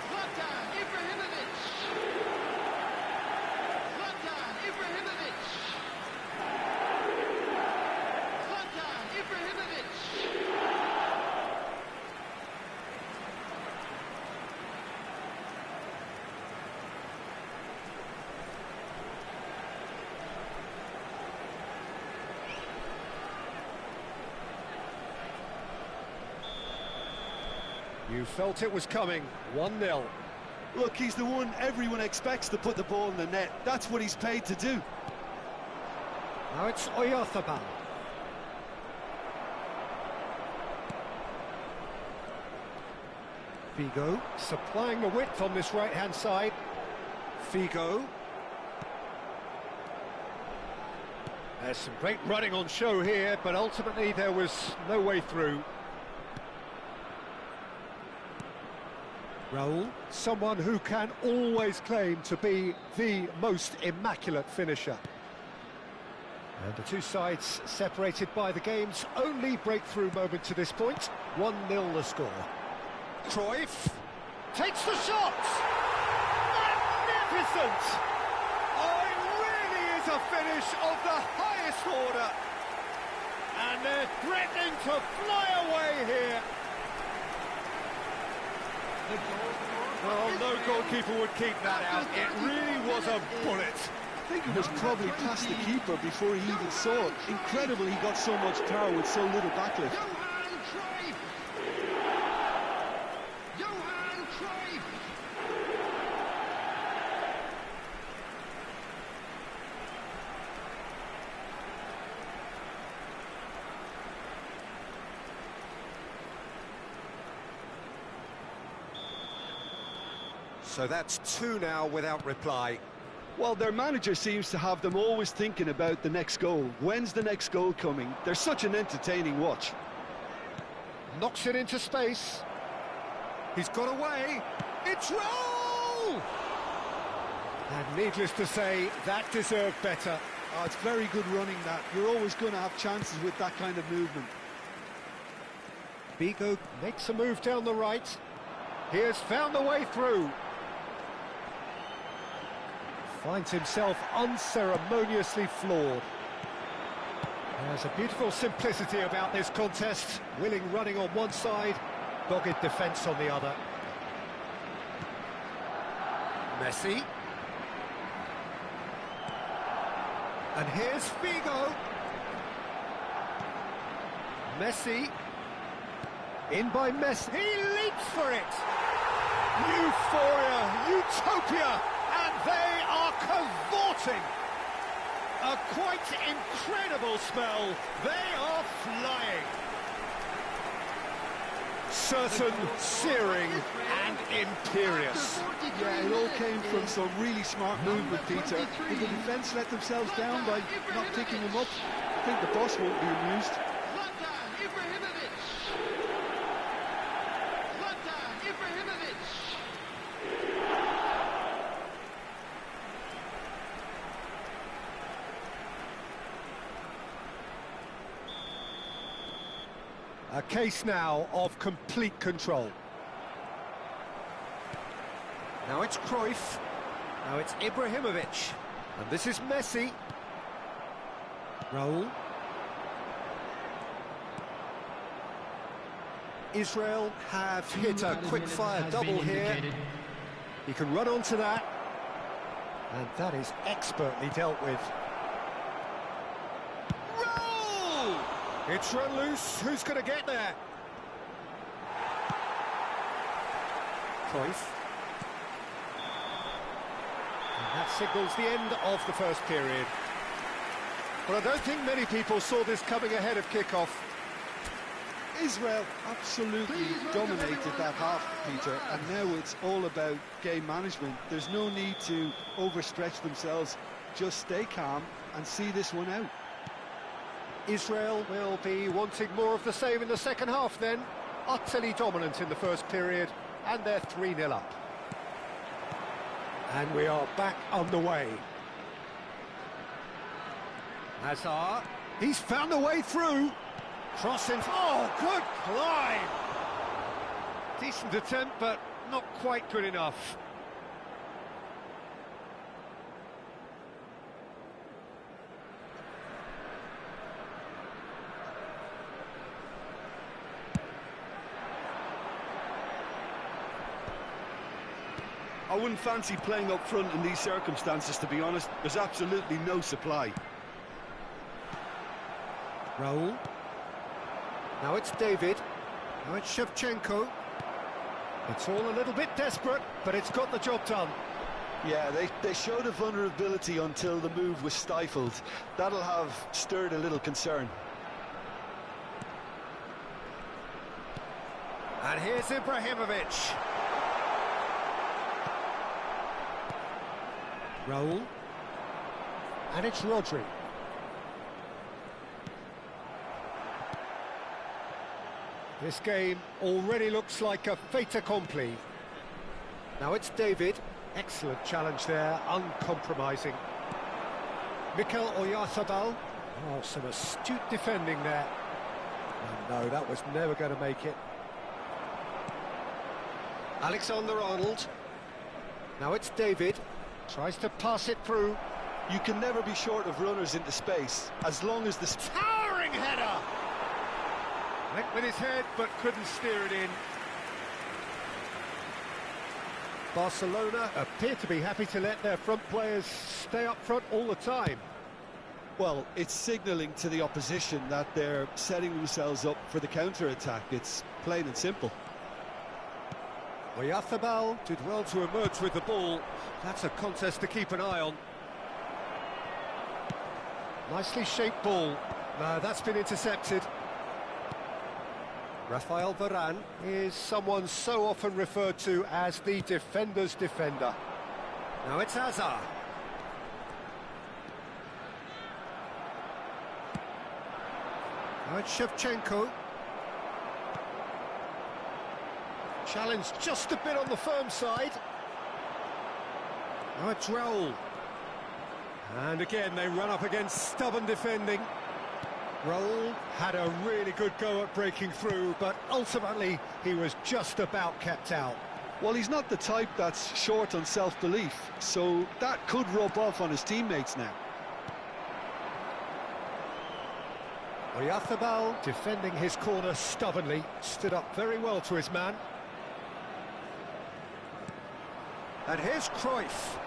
Zlatan Ibrahimovic. Zlatan Ibrahimovic. Zlatan Ibrahimovic. You felt it was coming. 1-0. Look, he's the one everyone expects to put the ball in the net. That's what he's paid to do. Now it's Oyarzabal. Figo supplying the width on this right-hand side. Figo. There's some great running on show here, but ultimately there was no way through. Raul, someone who can always claim to be the most immaculate finisher. And the two sides separated by the game's only breakthrough moment to this point. 1-0 the score. Cruyff takes the shot! Magnificent! Oh, it really is a finish of the highest order. And they're threatening to fly away here. Well, no goalkeeper would keep that out. It really was a bullet. I think it was probably past the keeper before he even saw it. Incredible he got so much power with so little backlift. Johan Cruyff. Johan Cruyff. So that's two now without reply. Well, their manager seems to have them always thinking about the next goal. When's the next goal coming? They're such an entertaining watch. Knocks it into space. He's got away. It's Raul! And needless to say, that deserved better. Oh, it's very good running, that. You're always going to have chances with that kind of movement. Figo makes a move down the right. He has found the way through. Finds himself unceremoniously floored. There's a beautiful simplicity about this contest. Willing running on one side, dogged defence on the other. Messi. And here's Figo. Messi. In by Messi. He leaps for it. Euphoria, utopia, and they are cavorting. A quite incredible spell. They are flying. Certain, searing, and imperious. Yeah, it all came from some really smart movement, Peter. If the defence let themselves down by not picking them up, I think the boss won't be amused. A case now of complete control. Now it's Cruyff. Now it's Ibrahimovic. And this is Messi. Raul. Israel have hit a quick-fire double here. He can run onto that. And that is expertly dealt with. Roll! It's run loose. Who's going to get there? Cruyff. And that signals the end of the first period. But I don't think many people saw this coming ahead of kick-off. Israel absolutely dominated that half, Peter, and now it's all about game management. There's no need to overstretch themselves. Just stay calm and see this one out. Israel will be wanting more of the same in the second half then. Utterly dominant in the first period, and they're 3-0 up. And we are back on the way. Hazard, he's found a way through. Crossing, oh, good climb! Decent attempt, but not quite good enough. I wouldn't fancy playing up front in these circumstances, to be honest. There's absolutely no supply. Raul. Now it's David. Now it's Shevchenko. It's all a little bit desperate, but it's got the job done. Yeah, they showed a vulnerability until the move was stifled. That'll have stirred a little concern. And here's Ibrahimovic. Raul. And it's Rodri. This game already looks like a fait accompli. Now it's David. Excellent challenge there, uncompromising. Mikel Oyarzabal. Oh, some astute defending there. Oh, no, that was never going to make it. Alexander-Arnold. Now it's David. Tries to pass it through. You can never be short of runners into space, as long as the... Towering header! Went with his head, but couldn't steer it in. Barcelona appear to be happy to let their front players stay up front all the time. Well, it's signalling to the opposition that they're setting themselves up for the counter-attack. It's plain and simple. Oyarzabal did well to emerge with the ball. That's a contest to keep an eye on. Nicely shaped ball. No, that's been intercepted. Rafael Varane is someone so often referred to as the defender's defender. Now it's Hazard. Now it's Shevchenko. Challenge just a bit on the firm side. Now it's Raul. And again, they run up against stubborn defending. Raul had a really good go at breaking through, but ultimately he was just about kept out. Well, he's not the type that's short on self-belief, so that could rub off on his teammates now. Oyarzabal defending his corner stubbornly, stood up very well to his man. And here's Cruyff.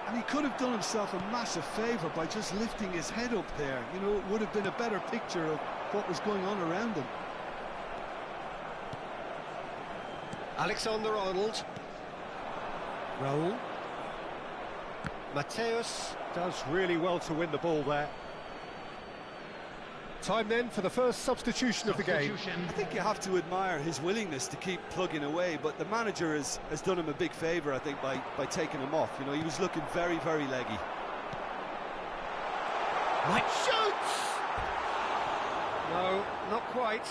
And he could have done himself a massive favour by just lifting his head up there. You know, it would have been a better picture of what was going on around him. Alexander-Arnold. Raul. Mateus does really well to win the ball there. Time then for the first substitution of the game. I think you have to admire his willingness to keep plugging away, but the manager has done him a big favour, I think, by taking him off. You know, he was looking very, very leggy. Might shoot! No, not quite.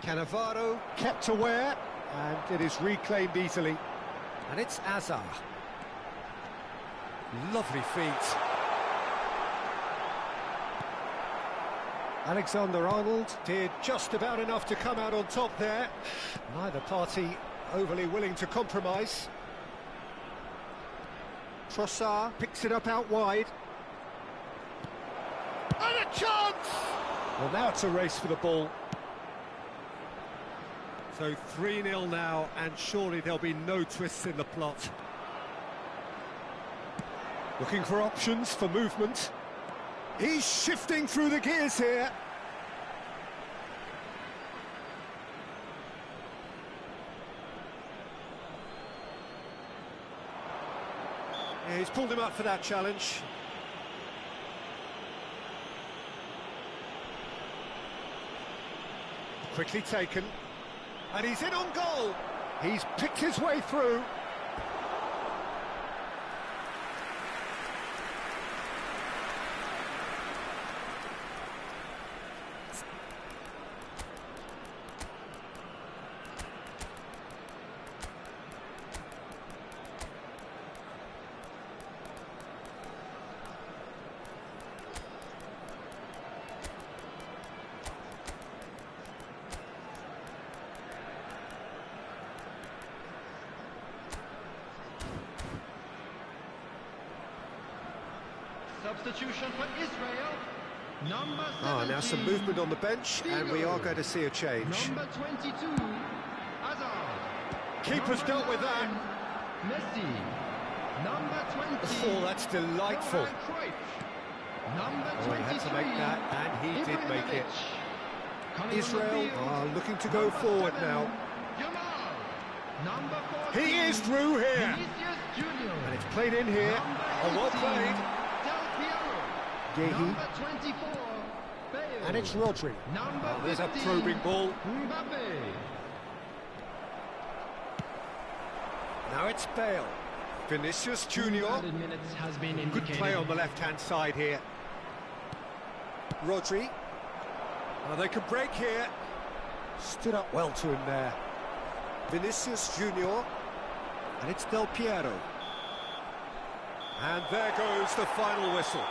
Cannavaro kept aware, and it is reclaimed easily. And it's Azar. Lovely feet. Alexander-Arnold did just about enough to come out on top there. Neither party overly willing to compromise. Trossard picks it up out wide. And a chance! Well, now it's a race for the ball. So 3-0 now, and surely there'll be no twists in the plot. Looking for options for movement. He's shifting through the gears here. Yeah, he's pulled him up for that challenge. Quickly taken. And he's in on goal. He's picked his way through. Substitution for Israel. Number 17. Now some movement on the bench, and we are going to see a change. Number 22, Hazard. Keeper's dealt with that. Messi. Number 20. Oh, that's delightful. Johan Cruyff. Number 23. He had to make that, and he did make it. Coming Israel are looking to go forward now. Yamal. Number 14. He is through here. Vinicius Junior. And it's played in here. Oh, well played. Number 24, Bale. And it's Rodri. Number there's a 15, probing ball. Mbappe. Now it's Bale. Vinicius Junior. Has been Good play on the left-hand side here. Rodri. They can break here. Stood up well to him there. Vinicius Junior. And it's Del Piero. And there goes the final whistle.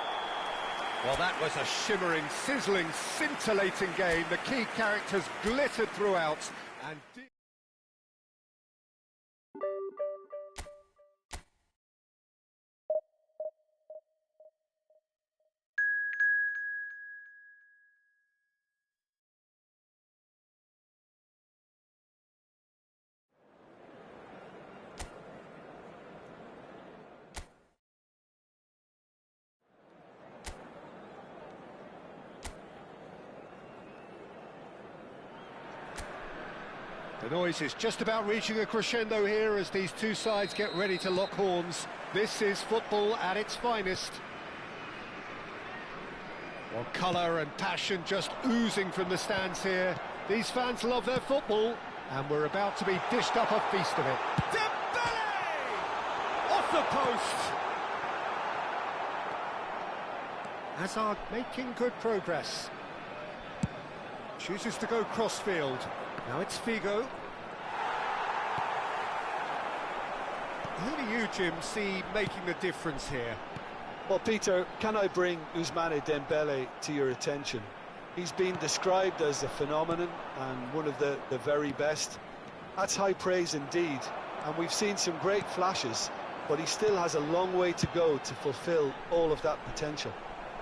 Well, that was a shimmering, sizzling, scintillating game. The key characters glittered throughout. And the noise is just about reaching a crescendo here as these two sides get ready to lock horns. This is football at its finest. Well, colour and passion just oozing from the stands here. These fans love their football, and we're about to be dished up a feast of it. Dembele! Off the post! Hazard making good progress. Chooses to go crossfield. Now it's Figo. Who do you, Jim, see making the difference here? Well, Peter, can I bring Ousmane Dembele to your attention? He's been described as a phenomenon and one of the very best. That's high praise indeed. and we've seen some great flashes, but he still has a long way to go to fulfill all of that potential.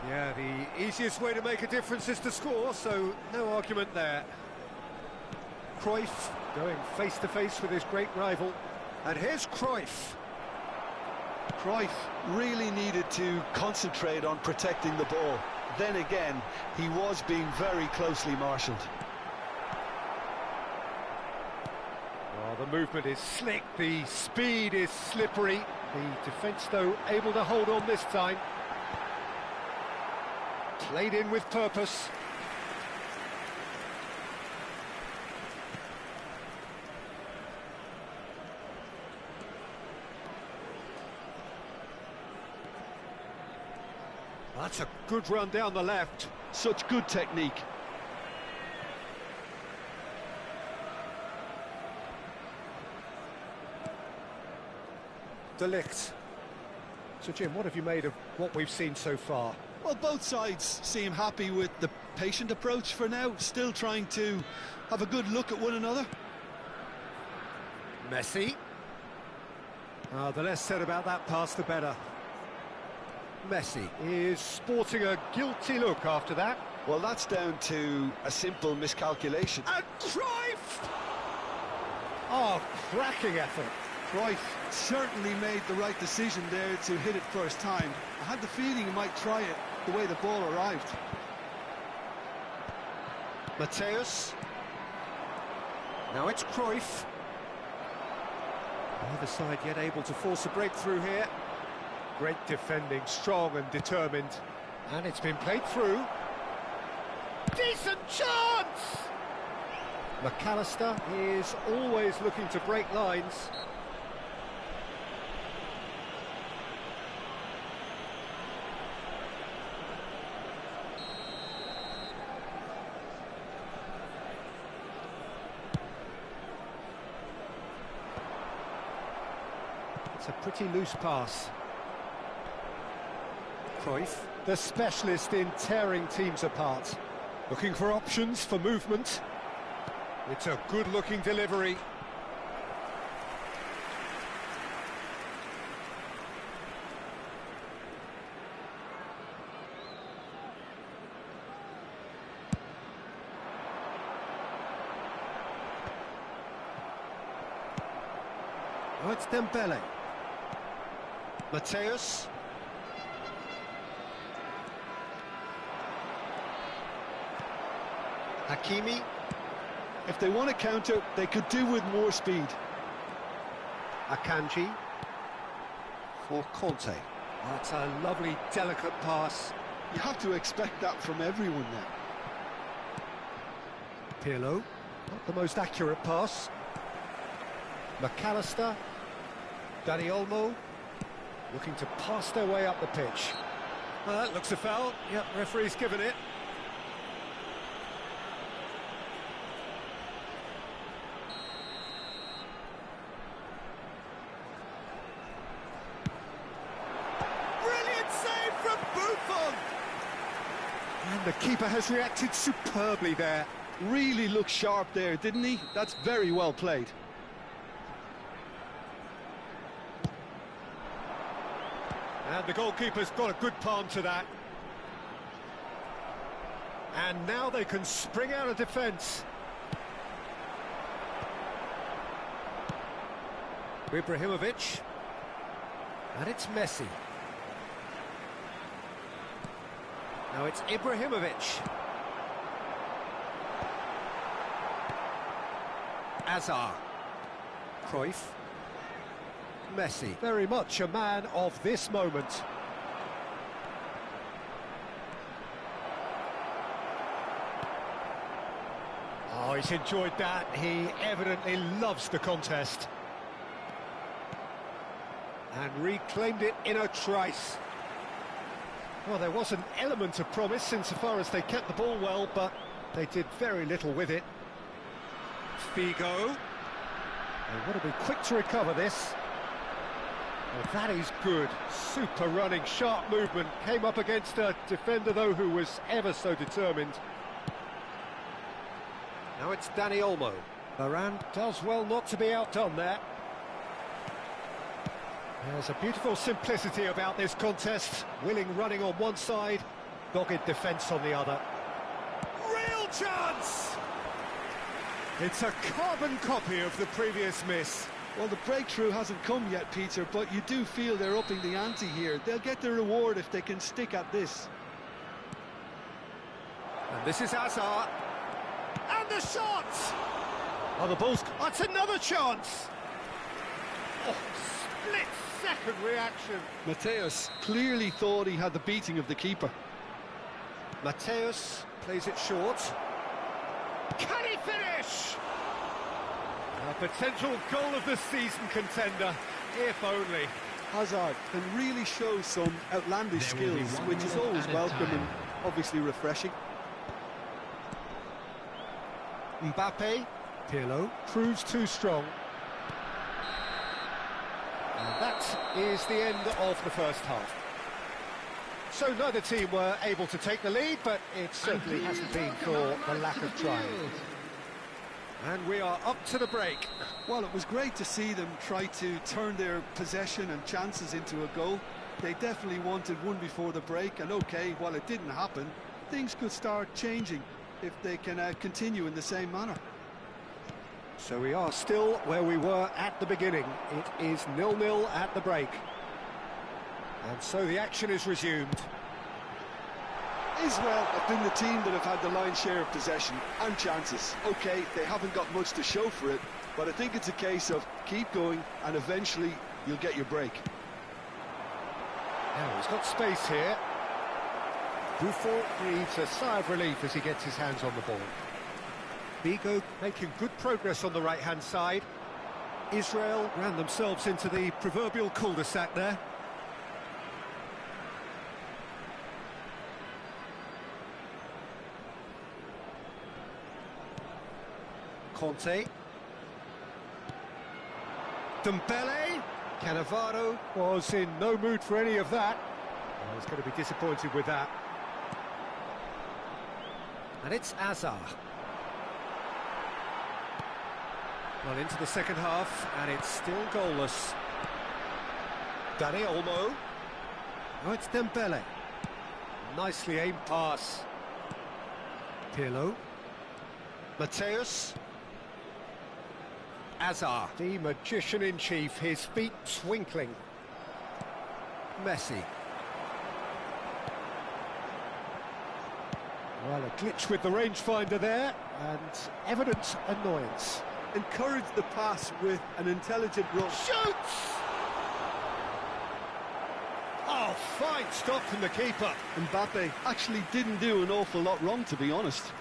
Yeah, the easiest way to make a difference is to score, so no argument there. Cruyff going face-to-face with his great rival. And here's Cruyff. Cruyff really needed to concentrate on protecting the ball. Then again, he was being very closely marshalled. Oh, the movement is slick, the speed is slippery. The defence, though, able to hold on this time. Played in with purpose. That's a good run down the left. Such good technique. De Ligt. So, Jim, what have you made of what we've seen so far? Well, both sides seem happy with the patient approach for now, still trying to have a good look at one another. Messi. The less said about that pass, the better. Messi is sporting a guilty look after that. Well, that's down to a simple miscalculation. And Cruyff! Oh, cracking effort. Cruyff certainly made the right decision there to hit it first time. I had the feeling he might try it the way the ball arrived. Mateus. Now it's Cruyff. Neither side yet able to force a breakthrough here. Great defending, strong and determined. And it's been played through. Decent chance! McAllister is always looking to break lines. It's a pretty loose pass. Cruyff, the specialist in tearing teams apart. Looking for options for movement. It's a good-looking delivery. Oh, it's Dembele. Mateus. Hakimi. If they want to counter, they could do with more speed. Akanji for Conte. That's a lovely, delicate pass. You have to expect that from everyone now. Pirlo, not the most accurate pass. McAllister. Dani Olmo, looking to pass their way up the pitch. Well, that looks a foul. Yep, referee's given it. And the keeper has reacted superbly there. Really looked sharp there, didn't he? That's very well played. And the goalkeeper's got a good palm to that. And now they can spring out of defence. Ibrahimovic. And it's Messi. Now it's Ibrahimovic. Azar. Cruyff. Messi. Very much a man of this moment. Oh, he's enjoyed that. He evidently loves the contest. And reclaimed it in a trice. Well, there was an element of promise insofar as they kept the ball well, but they did very little with it. Figo. They want to be quick to recover this. Well, that is good. Super running, sharp movement. Came up against a defender, though, who was ever so determined. Now it's Dani Olmo. Varane does well not to be outdone there. There's a beautiful simplicity about this contest. Willing running on one side, dogged defence on the other. Real chance! It's a carbon copy of the previous miss. Well, the breakthrough hasn't come yet, Peter, but you do feel they're upping the ante here. They'll get the reward if they can stick at this. And this is Hazard. And the shot! Oh, the ball's... That's another chance! Oh, split-second reaction. Mateus clearly thought he had the beating of the keeper. Mateus plays it short. Can he finish? A potential goal of the season contender, if only. Hazard can really show some outlandish skills, which is always welcome and obviously refreshing. Mbappe, Pirlo, proves too strong. And that is the end of the first half. So neither team were able to take the lead, but it certainly hasn't been for the lack of trying. And we are up to the break. Well, it was great to see them try to turn their possession and chances into a goal. They definitely wanted one before the break, and okay, while it didn't happen, things could start changing if they can continue in the same manner. So we are still where we were at the beginning. It is 0-0 at the break. And so the action is resumed. Israel have been the team that have had the lion's share of possession and chances. Okay, they haven't got much to show for it, but I think it's a case of keep going and eventually you'll get your break. Now he's got space here. Buffon breathes a sigh of relief as he gets his hands on the ball. Vigo making good progress on the right-hand side. Israel ran themselves into the proverbial cul-de-sac there. Conte. Dembele. Cannavaro was in no mood for any of that. I was going to be disappointed with that. And it's Hazard. Well, into the second half, and it's still goalless. Dani Olmo. Oh, it's Dembele. Nicely aimed pass. Pirlo. Mateus. Hazard, the magician-in-chief, his feet twinkling. Messi. Well, a glitch with the rangefinder there, and evident annoyance. Encourage the pass with an intelligent run. Shoots! Oh, fine stop from the keeper. Mbappe actually didn't do an awful lot wrong, to be honest.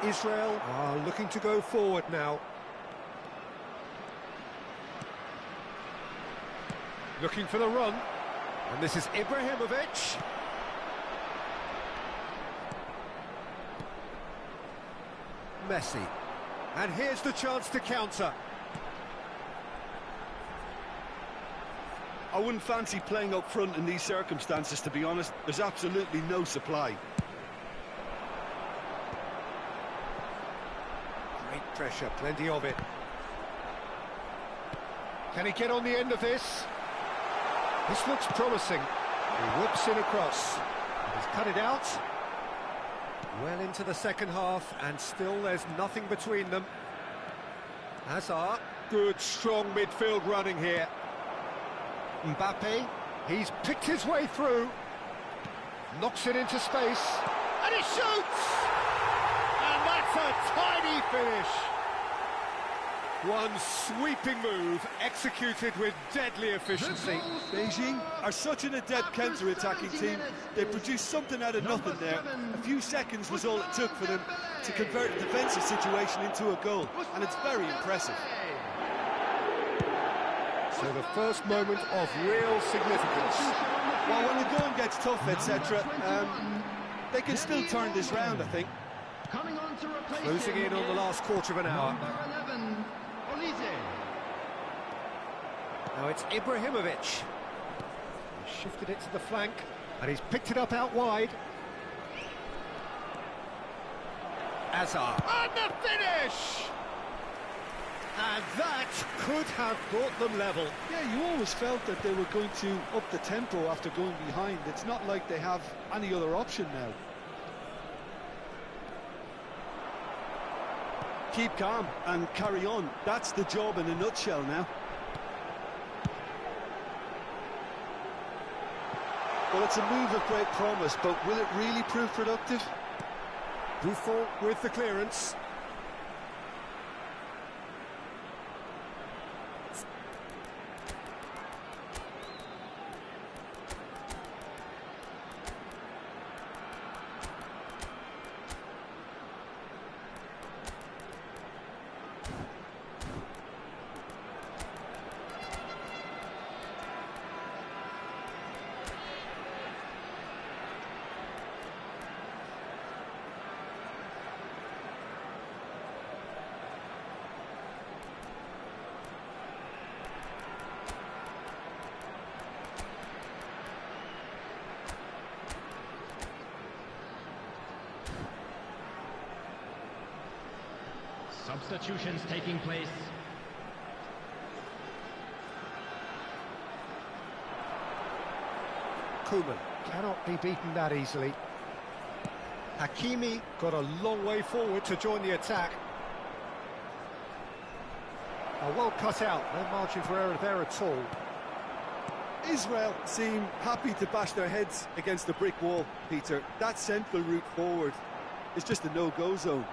Israel are looking to go forward now. Looking for the run. And this is Ibrahimovic. Messi. And here's the chance to counter. I wouldn't fancy playing up front in these circumstances, to be honest. There's absolutely no supply. Great pressure, plenty of it. Can he get on the end of this? This looks promising. He whips it across. He's cut it out. Well into the second half, and still there's nothing between them. Hazard, good, strong midfield running here. Mbappe, he's picked his way through. Knocks it into space. And he shoots! And that's a tiny finish. One sweeping move, executed with deadly efficiency. Beijing are such an adept counter-attacking team. They produced something out of nothing there. A few seconds was all it took for them to convert a defensive situation into a goal, and it's very impressive. So the first moment of real significance. Well, when the going gets tough, etc., they can still turn this round, I think. Closing in on the last quarter of an hour. Now it's Ibrahimovic. He shifted it to the flank. And he's picked it up out wide. Hazard. And the finish! And that could have brought them level. Yeah, you always felt that they were going to up the tempo after going behind. It's not like they have any other option now. Keep calm and carry on. That's the job in a nutshell now. Well, it's a move of great promise, but will it really prove productive? Buffon with the clearance. Substitutions taking place. Koeman cannot be beaten that easily. Hakimi got a long way forward to join the attack. Well cut out, no margin for error there at all. Israel seem happy to bash their heads against the brick wall, Peter. That central route forward is just a no-go zone.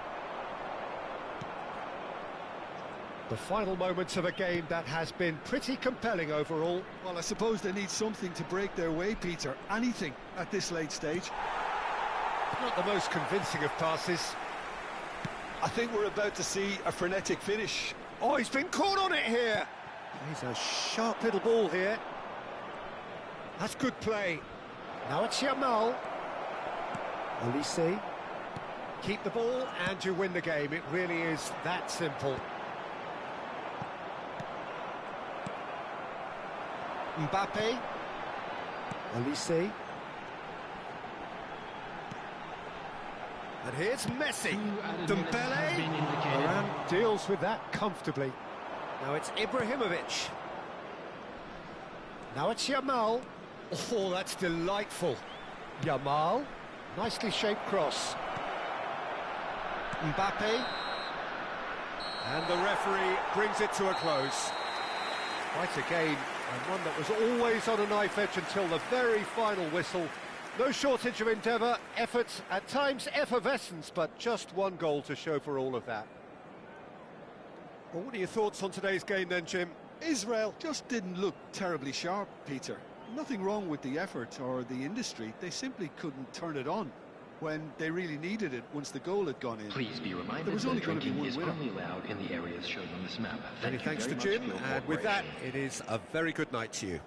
The final moments of a game that has been pretty compelling overall. Well, I suppose they need something to break their way, Peter. Anything at this late stage. Not the most convincing of passes. I think we're about to see a frenetic finish. Oh, he's been caught on it here. He's a sharp little ball here. That's good play. Now it's Yamal. Olise. Keep the ball and you win the game. It really is that simple. Mbappe. Olise. And here's Messi. Dembele. Varane deals with that comfortably. Now it's Ibrahimovic. Now it's Yamal. Oh, that's delightful. Yamal. Nicely shaped cross. Mbappe. And the referee brings it to a close. Quite a game, and one that was always on a knife edge until the very final whistle. No shortage of endeavour, effort, at times effervescence, but just one goal to show for all of that. Well, what are your thoughts on today's game then, Jim? Israel just didn't look terribly sharp, Peter. Nothing wrong with the effort or the industry. They simply couldn't turn it on when they really needed it once the goal had gone in. Please be reminded there was only that going to be drinking one is winner. only allowed in the areas shown on this map. Many thanks to Jim, and with that, it is a very good night to you.